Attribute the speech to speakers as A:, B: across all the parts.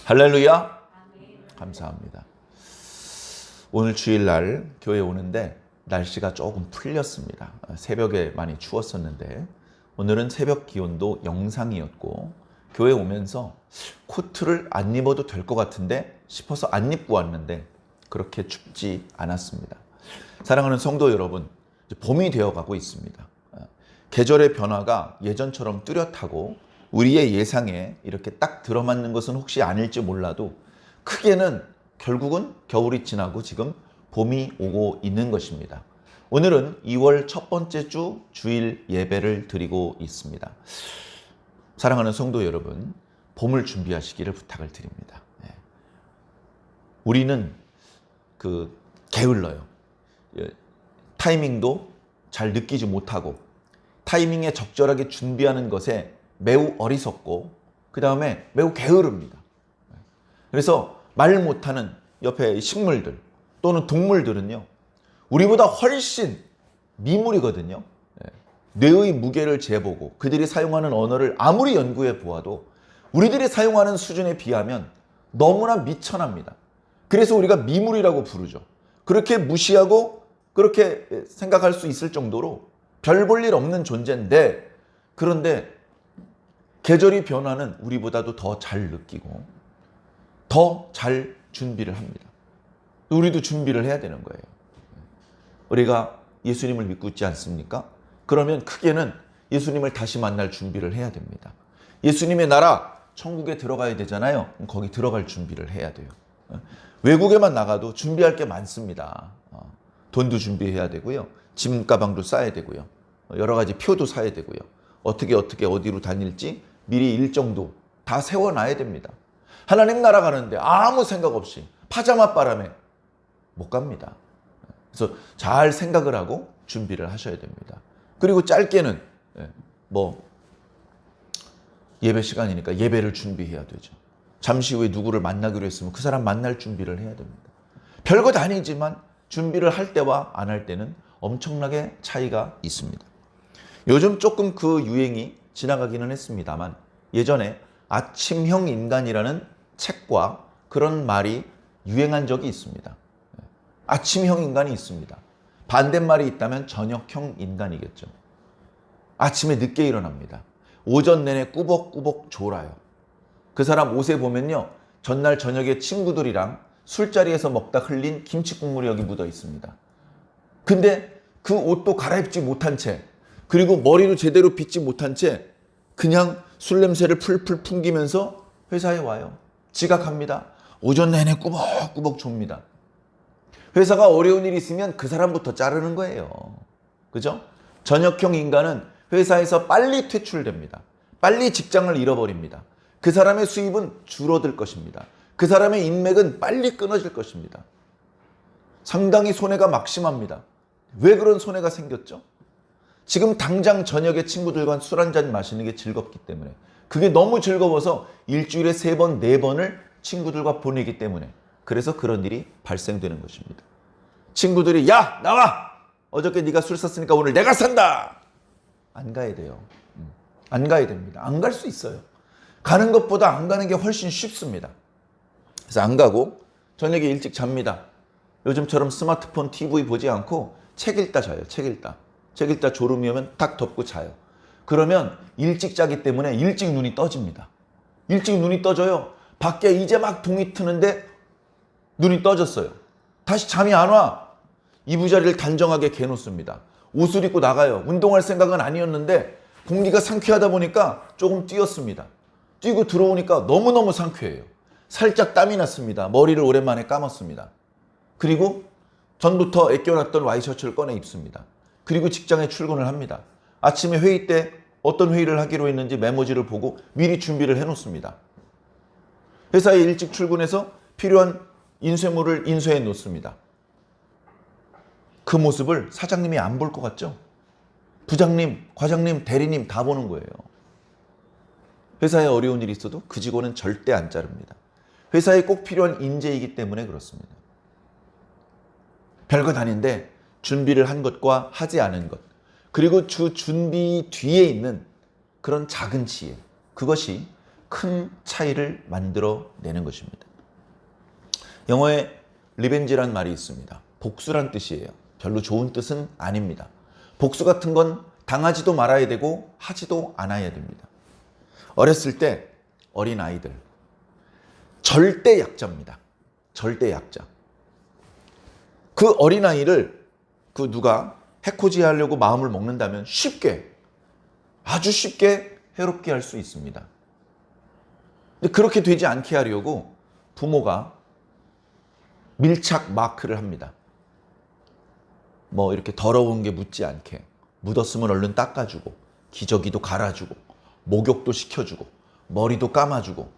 A: 할렐루야. 감사합니다. 오늘 주일날 교회 오는데 날씨가 조금 풀렸습니다. 새벽에 많이 추웠었는데 오늘은 새벽 기온도 영상이었고 교회 오면서 코트를 안 입어도 될 것 같은데 싶어서 안 입고 왔는데 그렇게 춥지 않았습니다. 사랑하는 성도 여러분, 봄이 되어가고 있습니다. 계절의 변화가 예전처럼 뚜렷하고 우리의 예상에 이렇게 딱 들어맞는 것은 혹시 아닐지 몰라도 크게는 결국은 겨울이 지나고 지금 봄이 오고 있는 것입니다. 오늘은 2월 첫 번째 주 주일 예배를 드리고 있습니다. 사랑하는 성도 여러분, 봄을 준비하시기를 부탁을 드립니다. 우리는 게을러요. 타이밍도 잘 느끼지 못하고 타이밍에 적절하게 준비하는 것에 매우 어리석고 그 다음에 매우 게으릅니다. 그래서 말 못하는 옆에 식물들 또는 동물들은요, 우리보다 훨씬 미물이거든요. 뇌의 무게를 재보고 그들이 사용하는 언어를 아무리 연구해 보아도 우리들이 사용하는 수준에 비하면 너무나 미천합니다. 그래서 우리가 미물이라고 부르죠. 그렇게 무시하고 그렇게 생각할 수 있을 정도로 별 볼 일 없는 존재인데, 그런데 계절이 변화는 우리보다도 더 잘 느끼고 더 잘 준비를 합니다. 우리도 준비를 해야 되는 거예요. 우리가 예수님을 믿고 있지 않습니까? 그러면 크게는 예수님을 다시 만날 준비를 해야 됩니다. 예수님의 나라, 천국에 들어가야 되잖아요. 거기 들어갈 준비를 해야 돼요. 외국에만 나가도 준비할 게 많습니다. 돈도 준비해야 되고요. 짐 가방도 싸야 되고요. 여러 가지 표도 사야 되고요. 어떻게 어디로 다닐지 미리 일정도 다 세워놔야 됩니다. 하나님 나라 가는데 아무 생각 없이 파자마 바람에 못 갑니다. 그래서 잘 생각을 하고 준비를 하셔야 됩니다. 그리고 짧게는 예배 시간이니까 예배를 준비해야 되죠. 잠시 후에 누구를 만나기로 했으면 그 사람 만날 준비를 해야 됩니다. 별것 아니지만 준비를 할 때와 안 할 때는 엄청나게 차이가 있습니다. 요즘 조금 그 유행이 지나가기는 했습니다만 예전에 아침형 인간이라는 책과 그런 말이 유행한 적이 있습니다. 아침형 인간이 있습니다. 반대말이 있다면 저녁형 인간이겠죠. 아침에 늦게 일어납니다. 오전 내내 꾸벅꾸벅 졸아요. 그 사람 옷에 보면요, 전날 저녁에 친구들이랑 술자리에서 먹다 흘린 김치국물이 여기 묻어 있습니다. 근데 그 옷도 갈아입지 못한 채, 그리고 머리도 제대로 빗지 못한 채 그냥 술 냄새를 풀풀 풍기면서 회사에 와요. 지각합니다. 오전 내내 꾸벅꾸벅 좁니다. 회사가 어려운 일이 있으면 그 사람부터 자르는 거예요. 그죠? 저녁형 인간은 회사에서 빨리 퇴출됩니다. 빨리 직장을 잃어버립니다. 그 사람의 수입은 줄어들 것입니다. 그 사람의 인맥은 빨리 끊어질 것입니다. 상당히 손해가 막심합니다. 왜 그런 손해가 생겼죠? 지금 당장 저녁에 친구들과 술 한잔 마시는 게 즐겁기 때문에, 그게 너무 즐거워서 일주일에 3번, 4번을 친구들과 보내기 때문에, 그래서 그런 일이 발생되는 것입니다. 친구들이 야 나와! 어저께 네가 술 샀으니까 오늘 내가 산다! 안 가야 돼요. 안 가야 됩니다. 안 갈 수 있어요. 가는 것보다 안 가는 게 훨씬 쉽습니다. 그래서 안 가고 저녁에 일찍 잡니다. 요즘처럼 스마트폰, TV 보지 않고 책 읽다 자요. 책 읽다 졸음이 오면 딱 덮고 자요. 그러면 일찍 자기 때문에 일찍 눈이 떠집니다. 일찍 눈이 떠져요. 밖에 이제 막 동이 트는데 눈이 떠졌어요. 다시 잠이 안 와. 이부자리를 단정하게 개놓습니다. 옷을 입고 나가요. 운동할 생각은 아니었는데 공기가 상쾌하다 보니까 조금 뛰었습니다. 뛰고 들어오니까 너무너무 상쾌해요. 살짝 땀이 났습니다. 머리를 오랜만에 감았습니다. 그리고 전부터 아껴놨던 와이셔츠를 꺼내 입습니다. 그리고 직장에 출근을 합니다. 아침에 회의 때 어떤 회의를 하기로 했는지 메모지를 보고 미리 준비를 해놓습니다. 회사에 일찍 출근해서 필요한 인쇄물을 인쇄해 놓습니다. 그 모습을 사장님이 안 볼 것 같죠? 부장님, 과장님, 대리님 다 보는 거예요. 회사에 어려운 일이 있어도 그 직원은 절대 안 자릅니다. 회사에 꼭 필요한 인재이기 때문에 그렇습니다. 별것 아닌데 준비를 한 것과 하지 않은 것, 그리고 주 준비 뒤에 있는 그런 작은 지혜, 그것이 큰 차이를 만들어내는 것입니다. 영어에 리벤지란 말이 있습니다. 복수란 뜻이에요. 별로 좋은 뜻은 아닙니다. 복수 같은 건 당하지도 말아야 되고 하지도 않아야 됩니다. 어렸을 때 어린 아이들 절대 약자입니다. 절대 약자. 그 어린 아이를 누가 해코지하려고 마음을 먹는다면 쉽게, 아주 쉽게 해롭게 할 수 있습니다. 근데 그렇게 되지 않게 하려고 부모가 밀착 마크를 합니다. 뭐 이렇게 더러운 게 묻지 않게, 묻었으면 얼른 닦아주고, 기저귀도 갈아주고, 목욕도 시켜주고, 머리도 감아주고,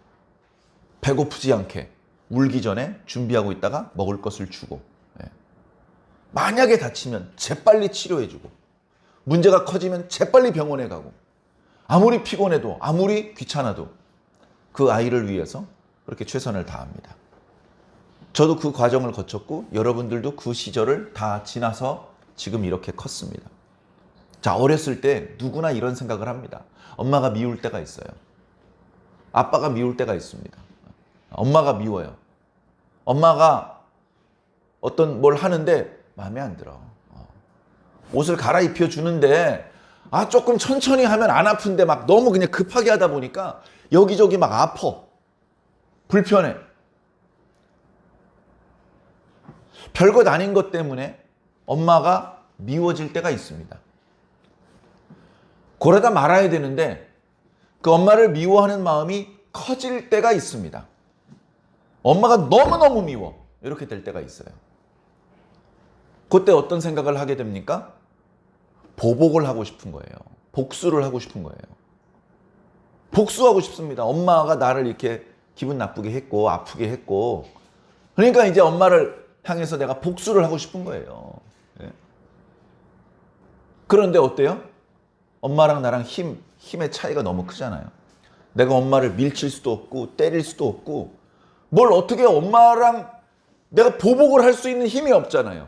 A: 배고프지 않게 울기 전에 준비하고 있다가 먹을 것을 주고, 만약에 다치면 재빨리 치료해주고, 문제가 커지면 재빨리 병원에 가고, 아무리 피곤해도 아무리 귀찮아도 그 아이를 위해서 그렇게 최선을 다합니다. 저도 그 과정을 거쳤고 여러분들도 그 시절을 다 지나서 지금 이렇게 컸습니다. 자, 어렸을 때 누구나 이런 생각을 합니다. 엄마가 미울 때가 있어요. 아빠가 미울 때가 있습니다. 엄마가 미워요. 엄마가 어떤 뭘 하는데 마음에 안 들어. 옷을 갈아입혀 주는데 조금 천천히 하면 안 아픈데 막 너무 그냥 급하게 하다 보니까 여기저기 막 아파. 불편해. 별것 아닌 것 때문에 엄마가 미워질 때가 있습니다. 그러다 말아야 되는데 그 엄마를 미워하는 마음이 커질 때가 있습니다. 엄마가 너무너무 미워. 이렇게 될 때가 있어요. 그때 어떤 생각을 하게 됩니까? 보복을 하고 싶은 거예요. 복수를 하고 싶은 거예요. 복수하고 싶습니다. 엄마가 나를 이렇게 기분 나쁘게 했고 아프게 했고, 그러니까 이제 엄마를 향해서 내가 복수를 하고 싶은 거예요. 그런데 어때요? 엄마랑 나랑 힘의 차이가 너무 크잖아요. 내가 엄마를 밀칠 수도 없고 때릴 수도 없고, 뭘 어떻게 엄마랑 내가 보복을 할 수 있는 힘이 없잖아요.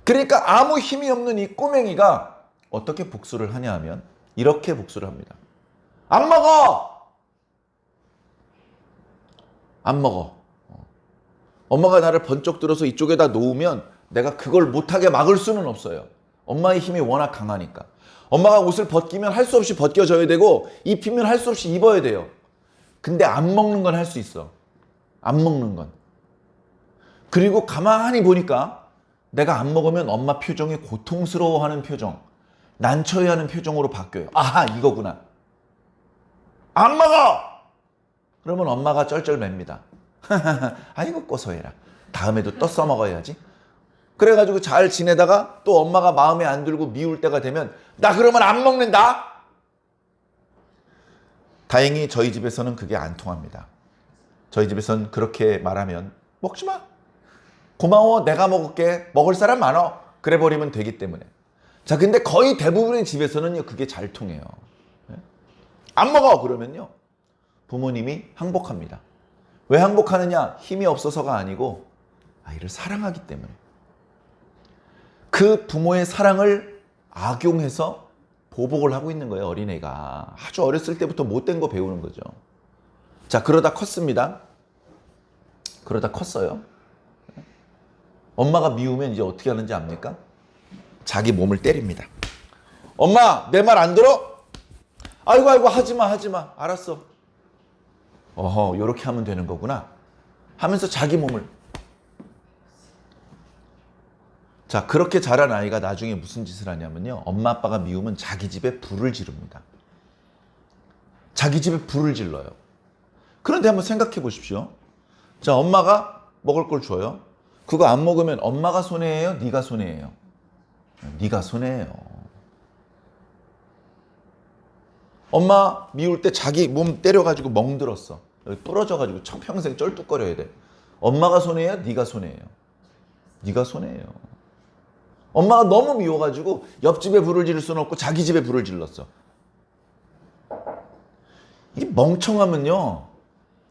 A: 그러니까 아무 힘이 없는 이 꼬맹이가 어떻게 복수를 하냐 하면 이렇게 복수를 합니다. 안 먹어! 안 먹어. 엄마가 나를 번쩍 들어서 이쪽에다 놓으면 내가 그걸 못하게 막을 수는 없어요. 엄마의 힘이 워낙 강하니까. 엄마가 옷을 벗기면 할 수 없이 벗겨져야 되고 입히면 할 수 없이 입어야 돼요. 근데 안 먹는 건 할 수 있어. 안 먹는 건. 그리고 가만히 보니까 내가 안 먹으면 엄마 표정이 고통스러워하는 표정, 난처해하는 표정으로 바뀌어요. 아하, 이거구나. 안 먹어! 그러면 엄마가 쩔쩔맵니다. 아이고 고소해라. 다음에도 또 써먹어야지. 그래가지고 잘 지내다가 또 엄마가 마음에 안 들고 미울 때가 되면 나 그러면 안 먹는다. 다행히 저희 집에서는 그게 안 통합니다. 저희 집에서는 그렇게 말하면 먹지 마. 고마워, 내가 먹을게. 먹을 사람 많어. 그래 버리면 되기 때문에. 자, 근데 거의 대부분의 집에서는요 그게 잘 통해요. 안 먹어 그러면요 부모님이 항복합니다. 왜 항복하느냐? 힘이 없어서가 아니고 아이를 사랑하기 때문에. 그 부모의 사랑을 악용해서 보복을 하고 있는 거예요. 어린애가 아주 어렸을 때부터 못된 거 배우는 거죠. 자, 그러다 컸습니다. 그러다 컸어요. 엄마가 미우면 이제 어떻게 하는지 압니까? 자기 몸을 때립니다. 엄마, 내 말 안 들어? 아이고 하지마. 알았어. 어허, 요렇게 하면 되는 거구나 하면서 자기 몸을. 자, 그렇게 자란 아이가 나중에 무슨 짓을 하냐면요, 엄마 아빠가 미우면 자기 집에 불을 지릅니다. 자기 집에 불을 질러요. 그런데 한번 생각해 보십시오. 자, 엄마가 먹을 걸 줘요. 그거 안 먹으면 엄마가 손해예요? 네가 손해예요? 네가 손해예요. 엄마 미울 때 자기 몸 때려가지고 멍들었어. 여기 부러져가지고 평생 쩔뚝거려야 돼. 엄마가 손해예요? 네가 손해예요? 네가 손해예요. 엄마가 너무 미워가지고 옆집에 불을 지를 수는 없고 자기 집에 불을 질렀어. 이 멍청하면요,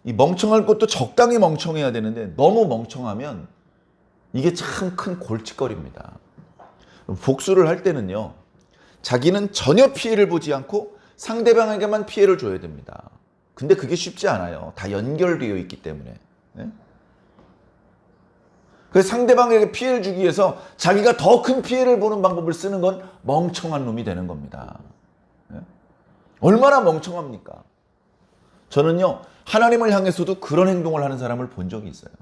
A: 이 멍청할 것도 적당히 멍청해야 되는데 너무 멍청하면 이게 참 큰 골칫거리입니다. 복수를 할 때는요, 자기는 전혀 피해를 보지 않고 상대방에게만 피해를 줘야 됩니다. 근데 그게 쉽지 않아요. 다 연결되어 있기 때문에. 네? 그래서 상대방에게 피해를 주기 위해서 자기가 더 큰 피해를 보는 방법을 쓰는 건 멍청한 놈이 되는 겁니다. 네? 얼마나 멍청합니까? 저는요, 하나님을 향해서도 그런 행동을 하는 사람을 본 적이 있어요.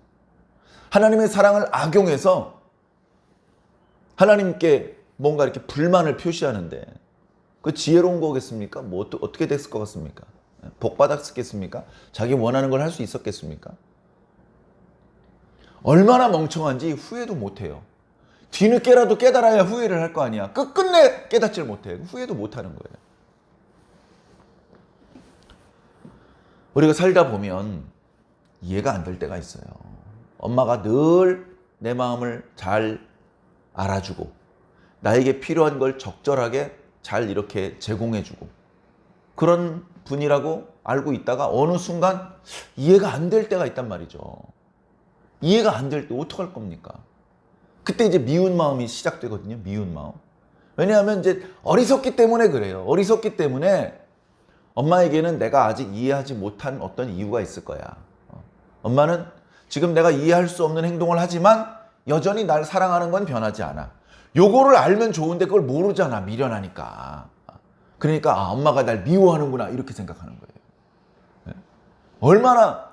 A: 하나님의 사랑을 악용해서 하나님께 뭔가 이렇게 불만을 표시하는데 그 지혜로운 거겠습니까? 뭐 어떻게 됐을 것 같습니까? 복 받았겠습니까? 자기 원하는 걸 할 수 있었겠습니까? 얼마나 멍청한지 후회도 못해요. 뒤늦게라도 깨달아야 후회를 할 거 아니야. 끝끝내 깨닫질 못해. 후회도 못하는 거예요. 우리가 살다 보면 이해가 안 될 때가 있어요. 엄마가 늘 내 마음을 잘 알아주고 나에게 필요한 걸 적절하게 잘 이렇게 제공해주고 그런 분이라고 알고 있다가 어느 순간 이해가 안 될 때가 있단 말이죠. 이해가 안 될 때 어떡할 겁니까? 그때 이제 미운 마음이 시작되거든요. 미운 마음. 왜냐하면 이제 어리석기 때문에 그래요. 어리석기 때문에 엄마에게는 내가 아직 이해하지 못한 어떤 이유가 있을 거야. 엄마는 지금 내가 이해할 수 없는 행동을 하지만 여전히 날 사랑하는 건 변하지 않아. 요거를 알면 좋은데 그걸 모르잖아. 미련하니까. 그러니까 엄마가 날 미워하는구나 이렇게 생각하는 거예요. 얼마나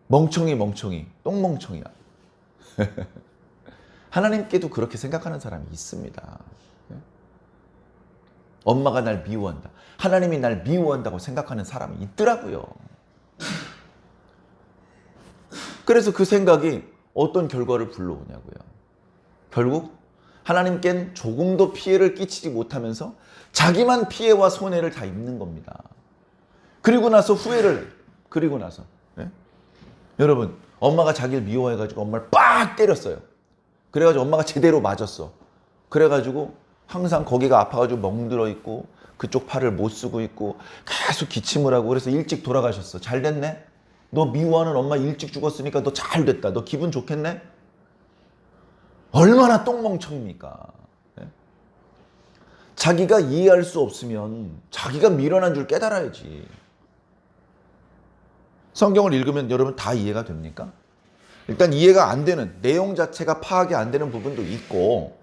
A: 멍청이 똥멍청이야. 하나님께도 그렇게 생각하는 사람이 있습니다. 엄마가 날 미워한다. 하나님이 날 미워한다고 생각하는 사람이 있더라고요. 그래서 그 생각이 어떤 결과를 불러오냐고요. 결국 하나님께는 조금도 피해를 끼치지 못하면서 자기만 피해와 손해를 다 입는 겁니다. 그리고 나서 후회를 해요. 그리고 나서. 네? 여러분, 엄마가 자기를 미워해가지고 엄마를 빡 때렸어요. 그래가지고 엄마가 제대로 맞았어. 그래가지고 항상 거기가 아파가지고 멍들어 있고 그쪽 팔을 못 쓰고 있고 계속 기침을 하고 그래서 일찍 돌아가셨어. 잘 됐네? 너 미워하는 엄마 일찍 죽었으니까 너 잘 됐다. 너 기분 좋겠네? 얼마나 똥멍청입니까? 네? 자기가 이해할 수 없으면 자기가 미련한 줄 깨달아야지. 성경을 읽으면 여러분 다 이해가 됩니까? 일단 이해가 안 되는 내용 자체가 파악이 안 되는 부분도 있고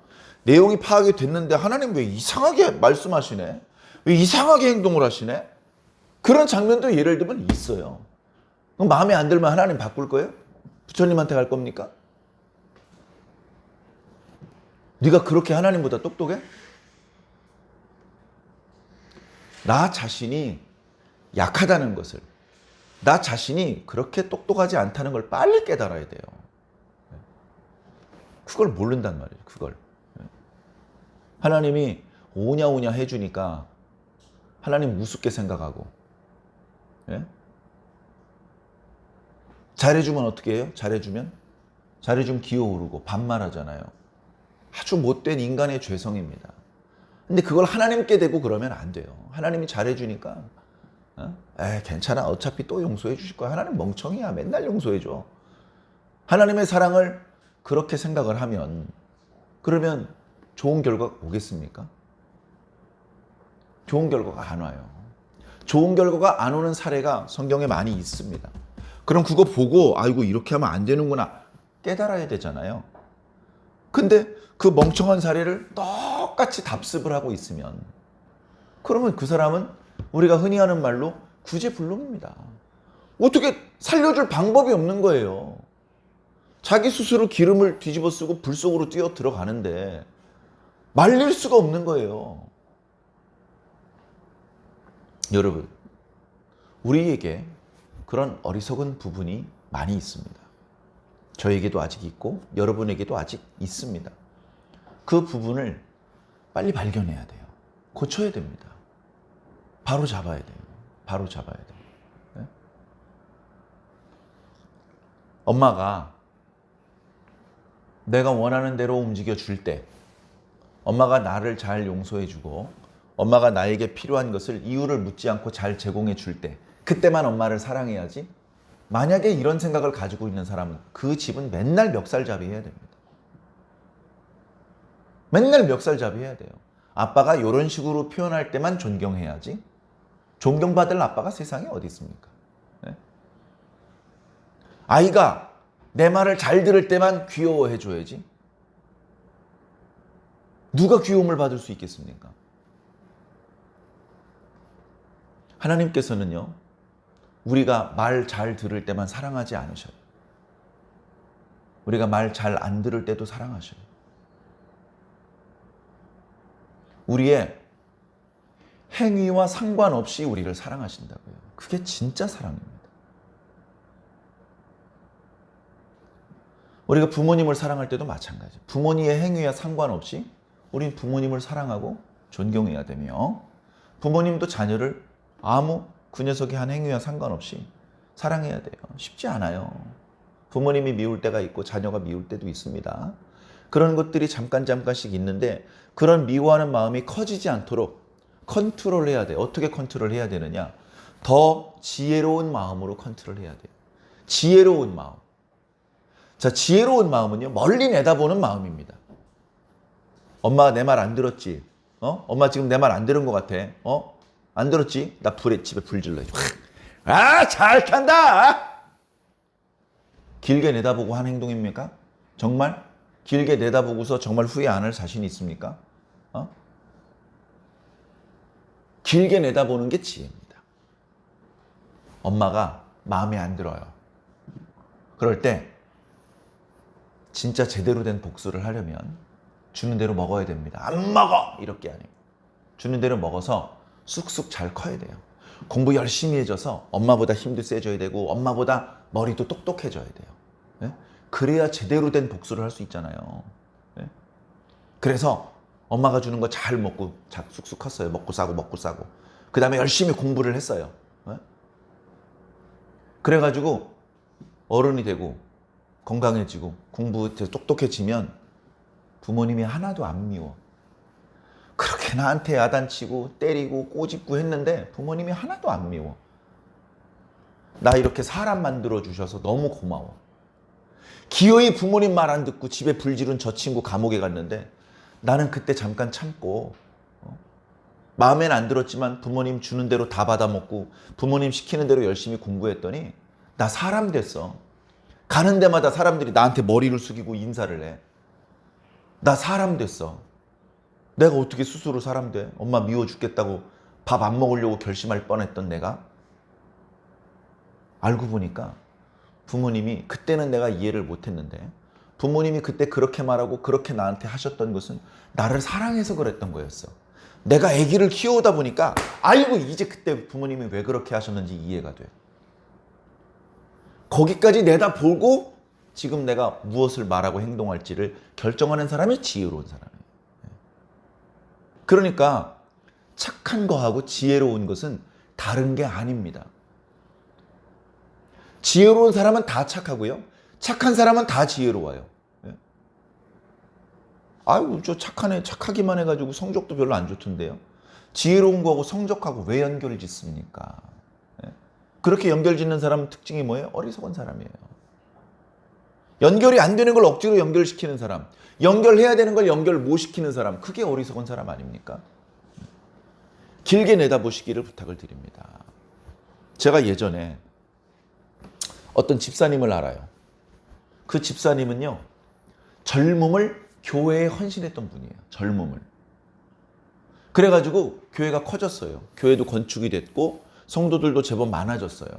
A: 내용이 파악이 됐는데 하나님 왜 이상하게 말씀하시네? 왜 이상하게 행동을 하시네? 그런 장면도 예를 들면 있어요. 그럼 마음에 안 들면 하나님 바꿀 거예요? 부처님한테 갈 겁니까? 네가 그렇게 하나님보다 똑똑해? 나 자신이 약하다는 것을, 나 자신이 그렇게 똑똑하지 않다는 걸 빨리 깨달아야 돼요. 그걸 모른단 말이에요. 그걸. 하나님이 오냐오냐 해주니까 하나님 우습게 생각하고, 예? 잘해주면 어떻게 해요? 잘해주면 기어오르고 반말하잖아요. 아주 못된 인간의 죄성입니다. 근데 그걸 하나님께 대고 그러면 안 돼요. 하나님이 잘해주니까 괜찮아. 어차피 또 용서해 주실 거야. 하나님 멍청이야. 맨날 용서해 줘. 하나님의 사랑을 그렇게 생각을 하면 그러면 좋은 결과가 오겠습니까? 좋은 결과가 안 와요. 좋은 결과가 안 오는 사례가 성경에 많이 있습니다. 그럼 그거 보고 아이고 이렇게 하면 안 되는구나 깨달아야 되잖아요. 근데 그 멍청한 사례를 똑같이 답습을 하고 있으면 그러면 그 사람은 우리가 흔히 하는 말로 구제불능입니다. 어떻게 살려줄 방법이 없는 거예요. 자기 스스로 기름을 뒤집어 쓰고 불 속으로 뛰어 들어가는데 말릴 수가 없는 거예요. 여러분, 우리에게 그런 어리석은 부분이 많이 있습니다. 저에게도 아직 있고 여러분에게도 아직 있습니다. 그 부분을 빨리 발견해야 돼요. 고쳐야 됩니다. 바로 잡아야 돼요. 바로 잡아야 돼요. 네? 엄마가 내가 원하는 대로 움직여 줄 때, 엄마가 나를 잘 용서해 주고 엄마가 나에게 필요한 것을 이유를 묻지 않고 잘 제공해 줄 때, 그때만 엄마를 사랑해야지. 만약에 이런 생각을 가지고 있는 사람은 그 집은 맨날 멱살잡이 해야 됩니다. 맨날 멱살잡이 해야 돼요. 아빠가 이런 식으로 표현할 때만 존경해야지. 존경받을 아빠가 세상에 어디 있습니까? 네? 아이가 내 말을 잘 들을 때만 귀여워해줘야지. 누가 귀여움을 받을 수 있겠습니까? 하나님께서는요, 우리가 말 잘 들을 때만 사랑하지 않으셔요. 우리가 말 잘 안 들을 때도 사랑하셔요. 우리의 행위와 상관없이 우리를 사랑하신다고요. 그게 진짜 사랑입니다. 우리가 부모님을 사랑할 때도 마찬가지예요. 부모님의 행위와 상관없이 우린 부모님을 사랑하고 존경해야 되며, 부모님도 자녀를 아무 그 녀석이 한 행위와 상관없이 사랑해야 돼요. 쉽지 않아요. 부모님이 미울 때가 있고 자녀가 미울 때도 있습니다. 그런 것들이 잠깐씩 있는데, 그런 미워하는 마음이 커지지 않도록 컨트롤해야 돼요. 어떻게 컨트롤해야 되느냐? 더 지혜로운 마음으로 컨트롤해야 돼요. 지혜로운 마음. 자, 지혜로운 마음은요, 멀리 내다보는 마음입니다. 엄마가 내 말 안 들었지? 엄마 지금 내 말 안 들은 것 같아. 안 들었지? 나 집에 불 질러. 아, 잘 탄다! 길게 내다보고 한 행동입니까? 정말? 길게 내다보고서 정말 후회 안 할 자신이 있습니까? 길게 내다보는 게 지혜입니다. 엄마가 마음에 안 들어요. 그럴 때 진짜 제대로 된 복수를 하려면 주는 대로 먹어야 됩니다. 안 먹어! 이렇게 아니고 주는 대로 먹어서 쑥쑥 잘 커야 돼요. 공부 열심히 해줘서 엄마보다 힘도 세져야 되고 엄마보다 머리도 똑똑해져야 돼요. 네? 그래야 제대로 된 복수를 할 수 있잖아요. 네? 그래서 엄마가 주는 거 잘 먹고 쑥쑥 컸어요. 먹고 싸고. 그 다음에 열심히 공부를 했어요. 네? 그래가지고 어른이 되고 건강해지고 공부 똑똑해지면 부모님이 하나도 안 미워. 그렇게 나한테 야단치고 때리고 꼬집고 했는데 부모님이 하나도 안 미워. 나 이렇게 사람 만들어 주셔서 너무 고마워. 기어이 부모님 말 안 듣고 집에 불 지른 저 친구 감옥에 갔는데 나는 그때 잠깐 참고 마음엔 안 들었지만 부모님 주는 대로 다 받아먹고 부모님 시키는 대로 열심히 공부했더니 나 사람 됐어. 가는 데마다 사람들이 나한테 머리를 숙이고 인사를 해. 나 사람 됐어. 내가 어떻게 스스로 사람 돼? 엄마 미워 죽겠다고 밥 안 먹으려고 결심할 뻔했던 내가 알고 보니까 부모님이, 그때는 내가 이해를 못했는데 부모님이 그때 그렇게 말하고 그렇게 나한테 하셨던 것은 나를 사랑해서 그랬던 거였어. 내가 아기를 키우다 보니까 아이고 이제 그때 부모님이 왜 그렇게 하셨는지 이해가 돼. 거기까지 내다보고 지금 내가 무엇을 말하고 행동할지를 결정하는 사람이 지혜로운 사람이에요. 그러니까 착한 거하고 지혜로운 것은 다른 게 아닙니다. 지혜로운 사람은 다 착하고요. 착한 사람은 다 지혜로워요. 아유, 저 착하네. 착하기만 해가지고 성적도 별로 안 좋던데요. 지혜로운 거하고 성적하고 왜 연결을 짓습니까? 그렇게 연결 짓는 사람 특징이 뭐예요? 어리석은 사람이에요. 연결이 안 되는 걸 억지로 연결시키는 사람, 연결해야 되는 걸 연결 못 시키는 사람, 그게 어리석은 사람 아닙니까? 길게 내다보시기를 부탁을 드립니다. 제가 예전에 어떤 집사님을 알아요. 그 집사님은요, 젊음을 교회에 헌신했던 분이에요. 젊음을. 그래가지고 교회가 커졌어요. 교회도 건축이 됐고 성도들도 제법 많아졌어요.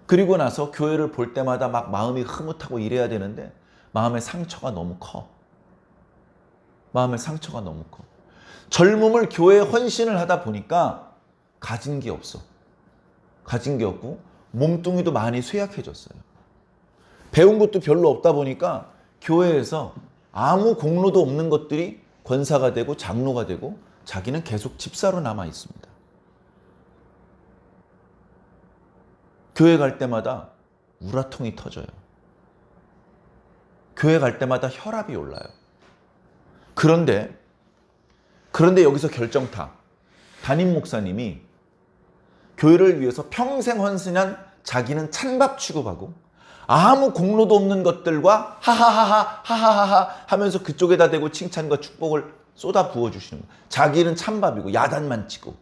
A: 그리고 나서 교회를 볼 때마다 막 마음이 흐뭇하고 이래야 되는데 마음의 상처가 너무 커. 마음의 상처가 너무 커. 젊음을 교회에 헌신을 하다 보니까 가진 게 없어. 가진 게 없고 몸뚱이도 많이 쇠약해졌어요. 배운 것도 별로 없다 보니까 교회에서 아무 공로도 없는 것들이 권사가 되고 장로가 되고 자기는 계속 집사로 남아 있습니다. 교회 갈 때마다 우라통이 터져요. 교회 갈 때마다 혈압이 올라요. 그런데 여기서 결정타. 담임 목사님이 교회를 위해서 평생 헌신한 자기는 찬밥 취급하고 아무 공로도 없는 것들과 하하하하 하하하하 하면서 그쪽에다 대고 칭찬과 축복을 쏟아 부어주시는 거예요. 자기는 찬밥이고 야단만 치고.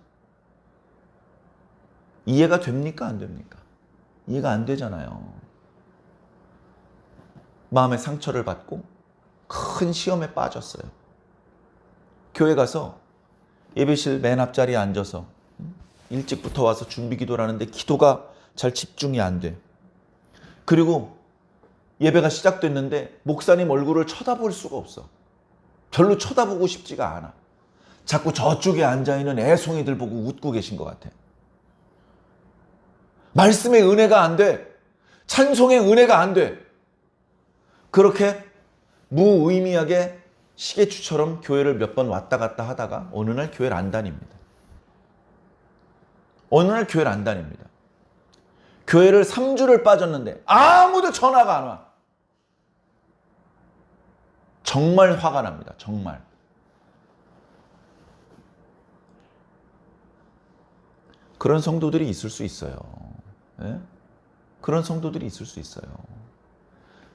A: 이해가 됩니까? 안 됩니까? 이해가 안 되잖아요. 마음의 상처를 받고 큰 시험에 빠졌어요. 교회 가서 예배실 맨 앞자리에 앉아서 일찍부터 와서 준비 기도를 하는데 기도가 잘 집중이 안 돼. 그리고 예배가 시작됐는데 목사님 얼굴을 쳐다볼 수가 없어. 별로 쳐다보고 싶지가 않아. 자꾸 저쪽에 앉아있는 애송이들 보고 웃고 계신 것 같아. 말씀의 은혜가 안 돼. 찬송의 은혜가 안 돼. 그렇게 무의미하게 시계추처럼 교회를 몇 번 왔다 갔다 하다가 어느 날 교회를 안 다닙니다. 어느 날 교회를 안 다닙니다. 교회를 3주를 빠졌는데 아무도 전화가 안 와. 정말 화가 납니다. 정말. 그런 성도들이 있을 수 있어요. 예? 그런 성도들이 있을 수 있어요.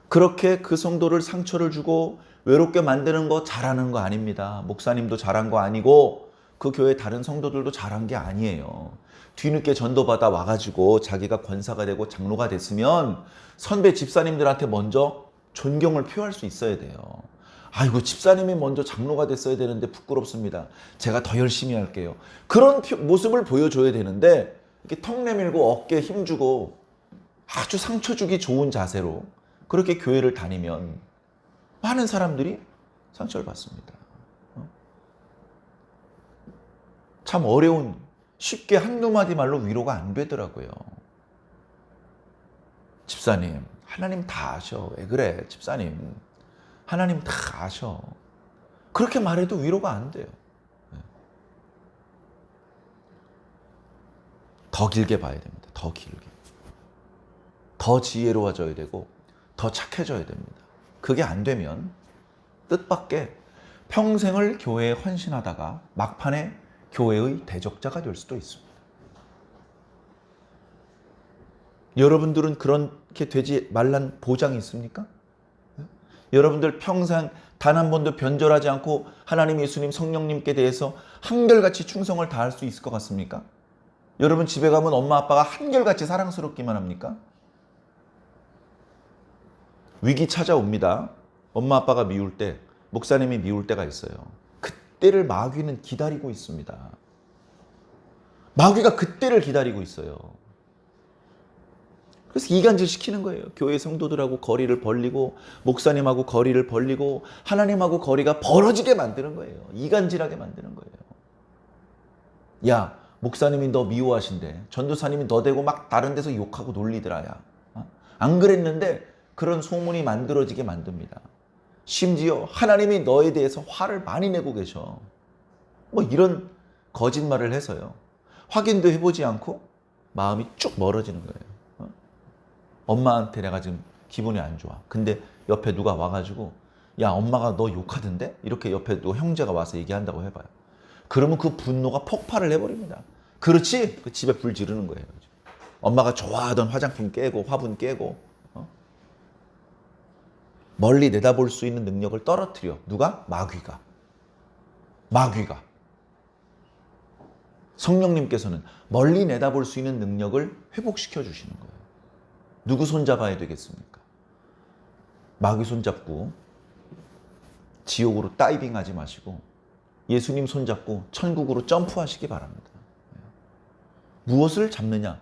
A: 그렇게 그 성도를 상처를 주고 외롭게 만드는 거 잘하는 거 아닙니다. 목사님도 잘한 거 아니고 그 교회 다른 성도들도 잘한 게 아니에요. 뒤늦게 전도받아 와가지고 자기가 권사가 되고 장로가 됐으면 선배 집사님들한테 먼저 존경을 표할 수 있어야 돼요. 아이고 집사님이 먼저 장로가 됐어야 되는데 부끄럽습니다. 제가 더 열심히 할게요. 그런 모습을 보여줘야 되는데 이렇게 턱 내밀고 어깨에 힘주고 아주 상처 주기 좋은 자세로 그렇게 교회를 다니면 많은 사람들이 상처를 받습니다. 참 어려운, 쉽게 한두 마디 말로 위로가 안 되더라고요. 집사님, 하나님 다 아셔. 왜 그래, 집사님. 하나님 다 아셔. 그렇게 말해도 위로가 안 돼요. 더 길게 봐야 됩니다. 더 길게. 더 지혜로워져야 되고 더 착해져야 됩니다. 그게 안 되면 뜻밖의 평생을 교회에 헌신하다가 막판에 교회의 대적자가 될 수도 있습니다. 여러분들은 그렇게 되지 말란 보장이 있습니까? 여러분들 평생 단 한 번도 변절하지 않고 하나님, 예수님, 성령님께 대해서 한결같이 충성을 다할 수 있을 것 같습니까? 여러분 집에 가면 엄마 아빠가 한결같이 사랑스럽기만 합니까? 위기 찾아옵니다. 엄마 아빠가 미울 때, 목사님이 미울 때가 있어요. 그때를 마귀는 기다리고 있습니다. 마귀가 그때를 기다리고 있어요. 그래서 이간질 시키는 거예요. 교회 성도들하고 거리를 벌리고 목사님하고 거리를 벌리고 하나님하고 거리가 벌어지게 만드는 거예요. 이간질하게 만드는 거예요. 야, 목사님이 너 미워하신대. 전도사님이 너 대고 막 다른 데서 욕하고 놀리더라. 야. 안 그랬는데 그런 소문이 만들어지게 만듭니다. 심지어 하나님이 너에 대해서 화를 많이 내고 계셔. 뭐 이런 거짓말을 해서요. 확인도 해보지 않고 마음이 쭉 멀어지는 거예요. 엄마한테 내가 지금 기분이 안 좋아. 근데 옆에 누가 와가지고 야, 엄마가 너 욕하던데? 이렇게 옆에 누가 형제가 와서 얘기한다고 해봐요. 그러면 그 분노가 폭발을 해버립니다. 그렇지? 그 집에 불 지르는 거예요. 엄마가 좋아하던 화장품 깨고 화분 깨고 멀리 내다볼 수 있는 능력을 떨어뜨려. 누가? 마귀가. 마귀가. 성령님께서는 멀리 내다볼 수 있는 능력을 회복시켜 주시는 거예요. 누구 손잡아야 되겠습니까? 마귀 손잡고 지옥으로 다이빙하지 마시고 예수님 손잡고 천국으로 점프하시기 바랍니다. 무엇을 잡느냐?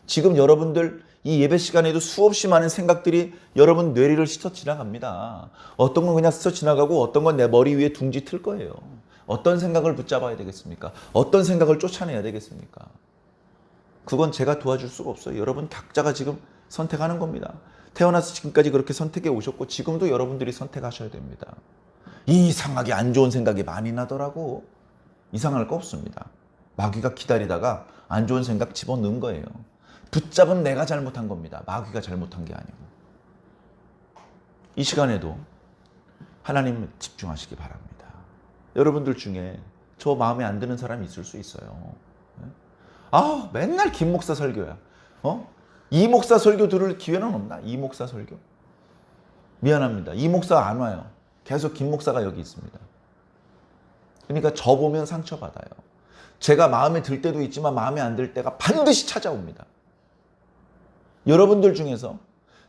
A: 지금 여러분들 이 예배 시간에도 수없이 많은 생각들이 여러분 뇌리를 스쳐 지나갑니다. 어떤 건 그냥 스쳐 지나가고 어떤 건 내 머리 위에 둥지 틀 거예요. 어떤 생각을 붙잡아야 되겠습니까? 어떤 생각을 쫓아내야 되겠습니까? 그건 제가 도와줄 수가 없어요. 여러분 각자가 지금 선택하는 겁니다. 태어나서 지금까지 그렇게 선택해 오셨고 지금도 여러분들이 선택하셔야 됩니다. 이상하게 안 좋은 생각이 많이 나더라고. 이상할 거 없습니다. 마귀가 기다리다가 안 좋은 생각 집어넣은 거예요. 붙잡은 내가 잘못한 겁니다. 마귀가 잘못한 게 아니고. 이 시간에도 하나님 집중하시기 바랍니다. 여러분들 중에 저 마음에 안 드는 사람이 있을 수 있어요. 아, 맨날 김 목사 설교야. 이 목사 설교 들을 기회는 없나? 이 목사 설교? 미안합니다. 이 목사 안 와요. 계속 김 목사가 여기 있습니다. 그러니까 저 보면 상처받아요. 제가 마음에 들 때도 있지만 마음에 안 들 때가 반드시 찾아옵니다. 여러분들 중에서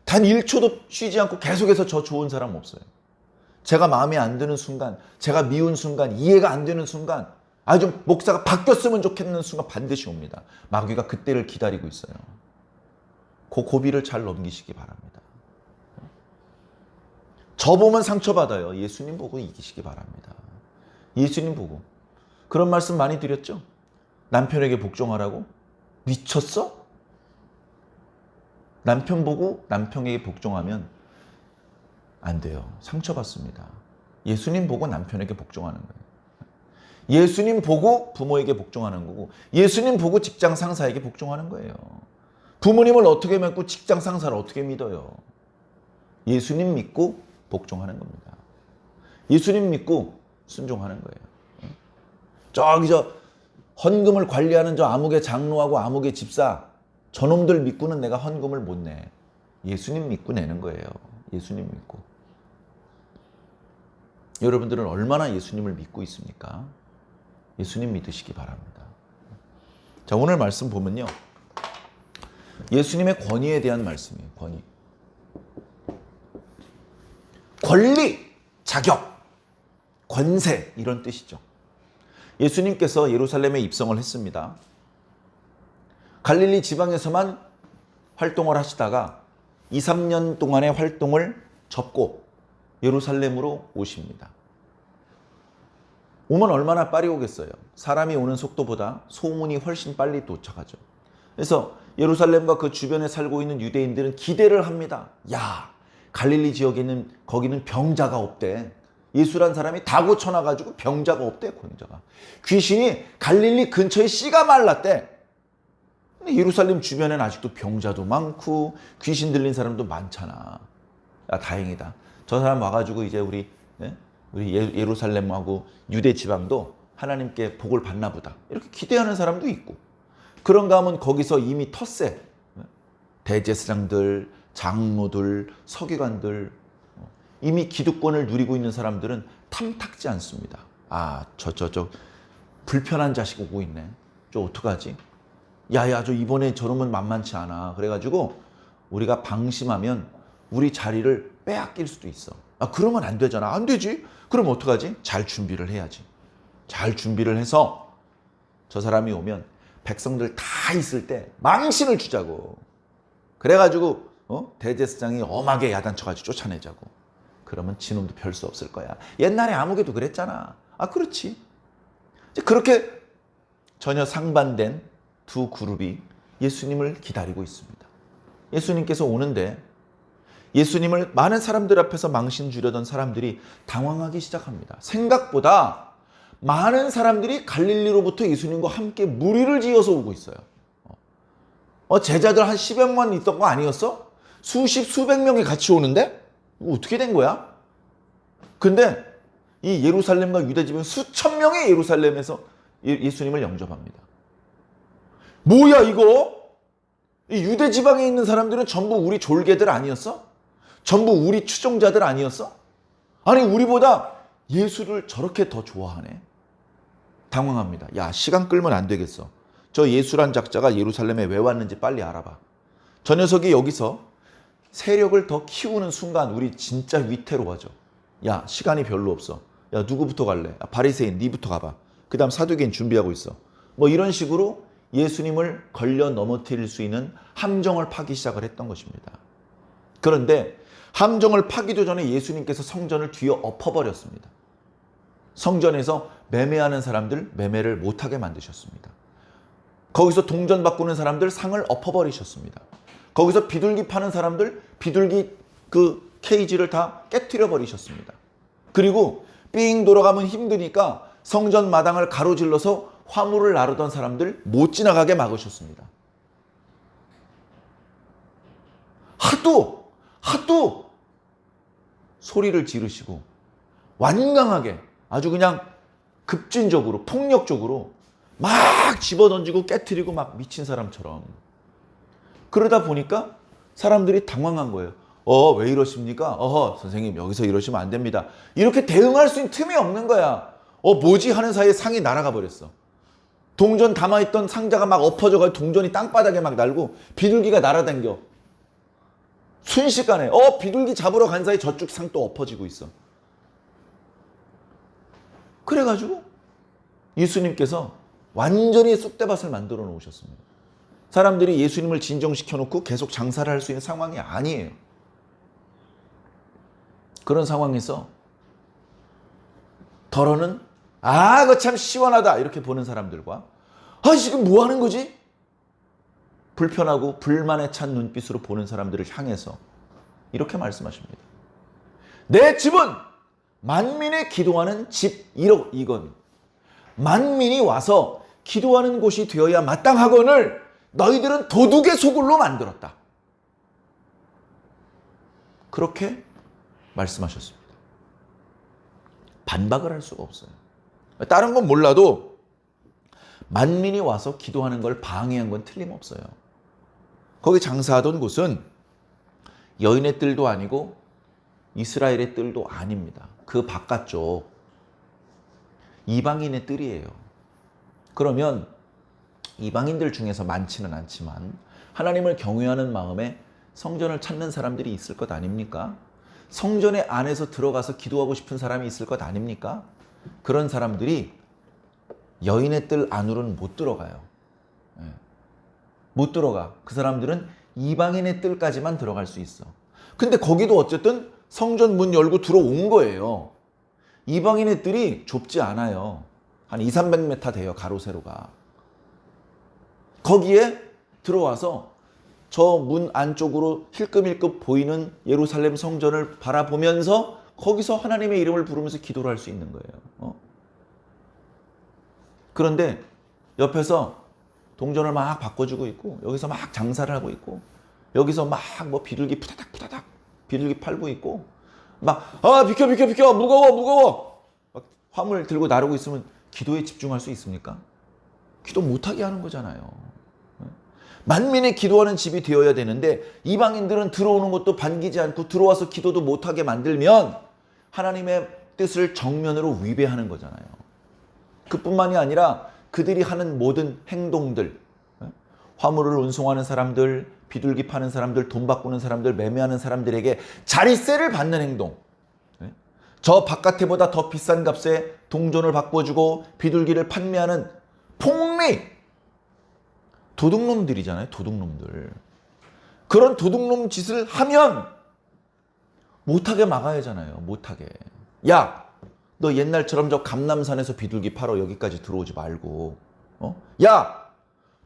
A: 단 1초도 쉬지 않고 계속해서 저 좋은 사람 없어요. 제가 마음에 안 드는 순간, 제가 미운 순간, 이해가 안 되는 순간, 아주 목사가 바뀌었으면 좋겠는 순간 반드시 옵니다. 마귀가 그때를 기다리고 있어요. 그 고비를 잘 넘기시기 바랍니다. 저 보면 상처받아요. 예수님 보고 이기시기 바랍니다. 예수님 보고. 그런 말씀 많이 드렸죠? 남편에게 복종하라고? 미쳤어? 남편 보고 남편에게 복종하면 안 돼요. 상처받습니다. 예수님 보고 남편에게 복종하는 거예요. 예수님 보고 부모에게 복종하는 거고, 예수님 보고 직장 상사에게 복종하는 거예요. 부모님을 어떻게 믿고 직장 상사를 어떻게 믿어요? 예수님 믿고 복종하는 겁니다. 예수님 믿고 순종하는 거예요. 저기 저 헌금을 관리하는 저 아무개 장로하고 아무개 집사, 저놈들 믿고는 내가 헌금을 못 내. 예수님 믿고 내는 거예요. 예수님 믿고. 여러분들은 얼마나 예수님을 믿고 있습니까? 예수님 믿으시기 바랍니다. 자, 오늘 말씀 보면요, 예수님의 권위에 대한 말씀이에요. 권위. 권리, 자격, 권세, 이런 뜻이죠. 예수님께서 예루살렘에 입성을 했습니다. 갈릴리 지방에서만 활동을 하시다가 2, 3년 동안의 활동을 접고 예루살렘으로 오십니다. 오면 얼마나 빨리 오겠어요? 사람이 오는 속도보다 소문이 훨씬 빨리 도착하죠. 그래서 예루살렘과 그 주변에 살고 있는 유대인들은 기대를 합니다. 야, 갈릴리 지역에는 거기는 병자가 없대. 예수란 사람이 다 고쳐놔가지고 병자가 없대. 병자가. 귀신이 갈릴리 근처에 씨가 말랐대. 근데 예루살렘 주변에는 아직도 병자도 많고 귀신 들린 사람도 많잖아. 야, 다행이다. 저 사람 와가지고 이제 우리 예루살렘하고 유대 지방도 하나님께 복을 받나 보다. 이렇게 기대하는 사람도 있고. 그런가 하면 거기서 이미 텃세. 대제사장들, 장로들, 서기관들, 이미 기득권을 누리고 있는 사람들은 탐탁지 않습니다. 아, 저 불편한 자식 오고 있네. 저 어떡하지? 야야, 저 이번에 저러면 만만치 않아. 그래가지고 우리가 방심하면 우리 자리를 빼앗길 수도 있어. 아, 그러면 안 되잖아. 안 되지. 그럼 어떡하지? 잘 준비를 해야지. 잘 준비를 해서 저 사람이 오면 백성들 다 있을 때 망신을 주자고. 그래가지고 대제사장이 엄하게 야단쳐가지고 쫓아내자고. 그러면 지놈도 별 수 없을 거야. 옛날에 아무개도 그랬잖아. 아, 그렇지. 그렇게 전혀 상반된 두 그룹이 예수님을 기다리고 있습니다. 예수님께서 오는데 예수님을 많은 사람들 앞에서 망신 주려던 사람들이 당황하기 시작합니다. 생각보다 많은 사람들이 갈릴리로부터 예수님과 함께 무리를 지어서 오고 있어요. 제자들 한 10여 명 있던 거 아니었어? 수백 명이 같이 오는데? 이거 어떻게 된 거야? 근데 이 예루살렘과 유대 지방 수천 명의 예루살렘에서 예수님을 영접합니다. 뭐야 이거? 이 유대 지방에 있는 사람들은 전부 우리 졸개들 아니었어? 전부 우리 추종자들 아니었어? 아니, 우리보다 예수를 저렇게 더 좋아하네. 당황합니다. 야, 시간 끌면 안 되겠어. 저 예수란 작자가 예루살렘에 왜 왔는지 빨리 알아봐. 저 녀석이 여기서 세력을 더 키우는 순간 우리 진짜 위태로워져. 야, 시간이 별로 없어. 야, 누구부터 갈래? 아, 바리새인 니부터 가봐. 그 다음 사두개인 준비하고 있어. 뭐 이런 식으로 예수님을 걸려 넘어뜨릴 수 있는 함정을 파기 시작을 했던 것입니다. 그런데 함정을 파기도 전에 예수님께서 성전을 뒤어 엎어버렸습니다. 성전에서 매매하는 사람들 매매를 못하게 만드셨습니다. 거기서 동전 바꾸는 사람들 상을 엎어버리셨습니다. 거기서 비둘기 파는 사람들 비둘기 그 케이지를 다 깨트려 버리셨습니다. 그리고 삥 돌아가면 힘드니까 성전 마당을 가로질러서 화물을 나르던 사람들 못 지나가게 막으셨습니다. 하도 소리를 지르시고 완강하게 아주 그냥 급진적으로 폭력적으로 막 집어던지고 깨트리고 막 미친 사람처럼. 그러다 보니까 사람들이 당황한 거예요. 왜 이러십니까? 선생님 여기서 이러시면 안 됩니다. 이렇게 대응할 수 있는 틈이 없는 거야. 뭐지 하는 사이에 상이 날아가 버렸어. 동전 담아있던 상자가 막 엎어져가지고 동전이 땅바닥에 막 날고 비둘기가 날아다녀. 순식간에 비둘기 잡으러 간 사이 저쪽 상 또 엎어지고 있어. 그래가지고 예수님께서 완전히 쑥대밭을 만들어 놓으셨습니다. 사람들이 예수님을 진정시켜 놓고 계속 장사를 할 수 있는 상황이 아니에요. 그런 상황에서 덜어는 그거 참 시원하다 이렇게 보는 사람들과 지금 뭐 하는 거지? 불편하고 불만에 찬 눈빛으로 보는 사람들을 향해서 이렇게 말씀하십니다. 내 집은 만민의 기도하는 집 이건 만민이 와서 기도하는 곳이 되어야 마땅하거늘 너희들은 도둑의 소굴로 만들었다. 그렇게 말씀하셨습니다. 반박을 할 수가 없어요. 다른 건 몰라도 만민이 와서 기도하는 걸 방해한 건 틀림없어요. 거기 장사하던 곳은 여인의 뜰도 아니고 이스라엘의 뜰도 아닙니다. 그 바깥쪽 이방인의 뜰이에요. 그러면 이방인들 중에서 많지는 않지만 하나님을 경외하는 마음에 성전을 찾는 사람들이 있을 것 아닙니까? 성전의 안에서 들어가서 기도하고 싶은 사람이 있을 것 아닙니까? 그런 사람들이 여인의 뜰 안으로는 못 들어가요. 못 들어가. 그 사람들은 이방인의 뜰까지만 들어갈 수 있어. 근데 거기도 어쨌든 성전 문 열고 들어온 거예요. 이방인의 뜰이 좁지 않아요. 한 200~300m 돼요. 가로 세로가. 거기에 들어와서 저 문 안쪽으로 힐끔힐끔 보이는 예루살렘 성전을 바라보면서 거기서 하나님의 이름을 부르면서 기도를 할 수 있는 거예요. 그런데 옆에서 동전을 막 바꿔주고 있고 여기서 막 장사를 하고 있고 여기서 막 뭐 비둘기 푸다닥 비둘기 팔고 있고 막 비켜 무거워 막 화물 들고 나르고 있으면 기도에 집중할 수 있습니까? 기도 못하게 하는 거잖아요. 만민의 기도하는 집이 되어야 되는데 이방인들은 들어오는 것도 반기지 않고 들어와서 기도도 못하게 만들면 하나님의 뜻을 정면으로 위배하는 거잖아요. 그뿐만이 아니라 그들이 하는 모든 행동들, 화물을 운송하는 사람들, 비둘기 파는 사람들, 돈 바꾸는 사람들, 매매하는 사람들에게 자릿세를 받는 행동, 저 바깥에보다 더 비싼 값에 동전을 바꿔주고 비둘기를 판매하는 폭리, 도둑놈들이잖아요. 도둑놈들. 그런 도둑놈 짓을 하면 못하게 막아야 하잖아요. 못하게. 야, 너 옛날처럼 저 감남산에서 비둘기 팔아 여기까지 들어오지 말고. 야,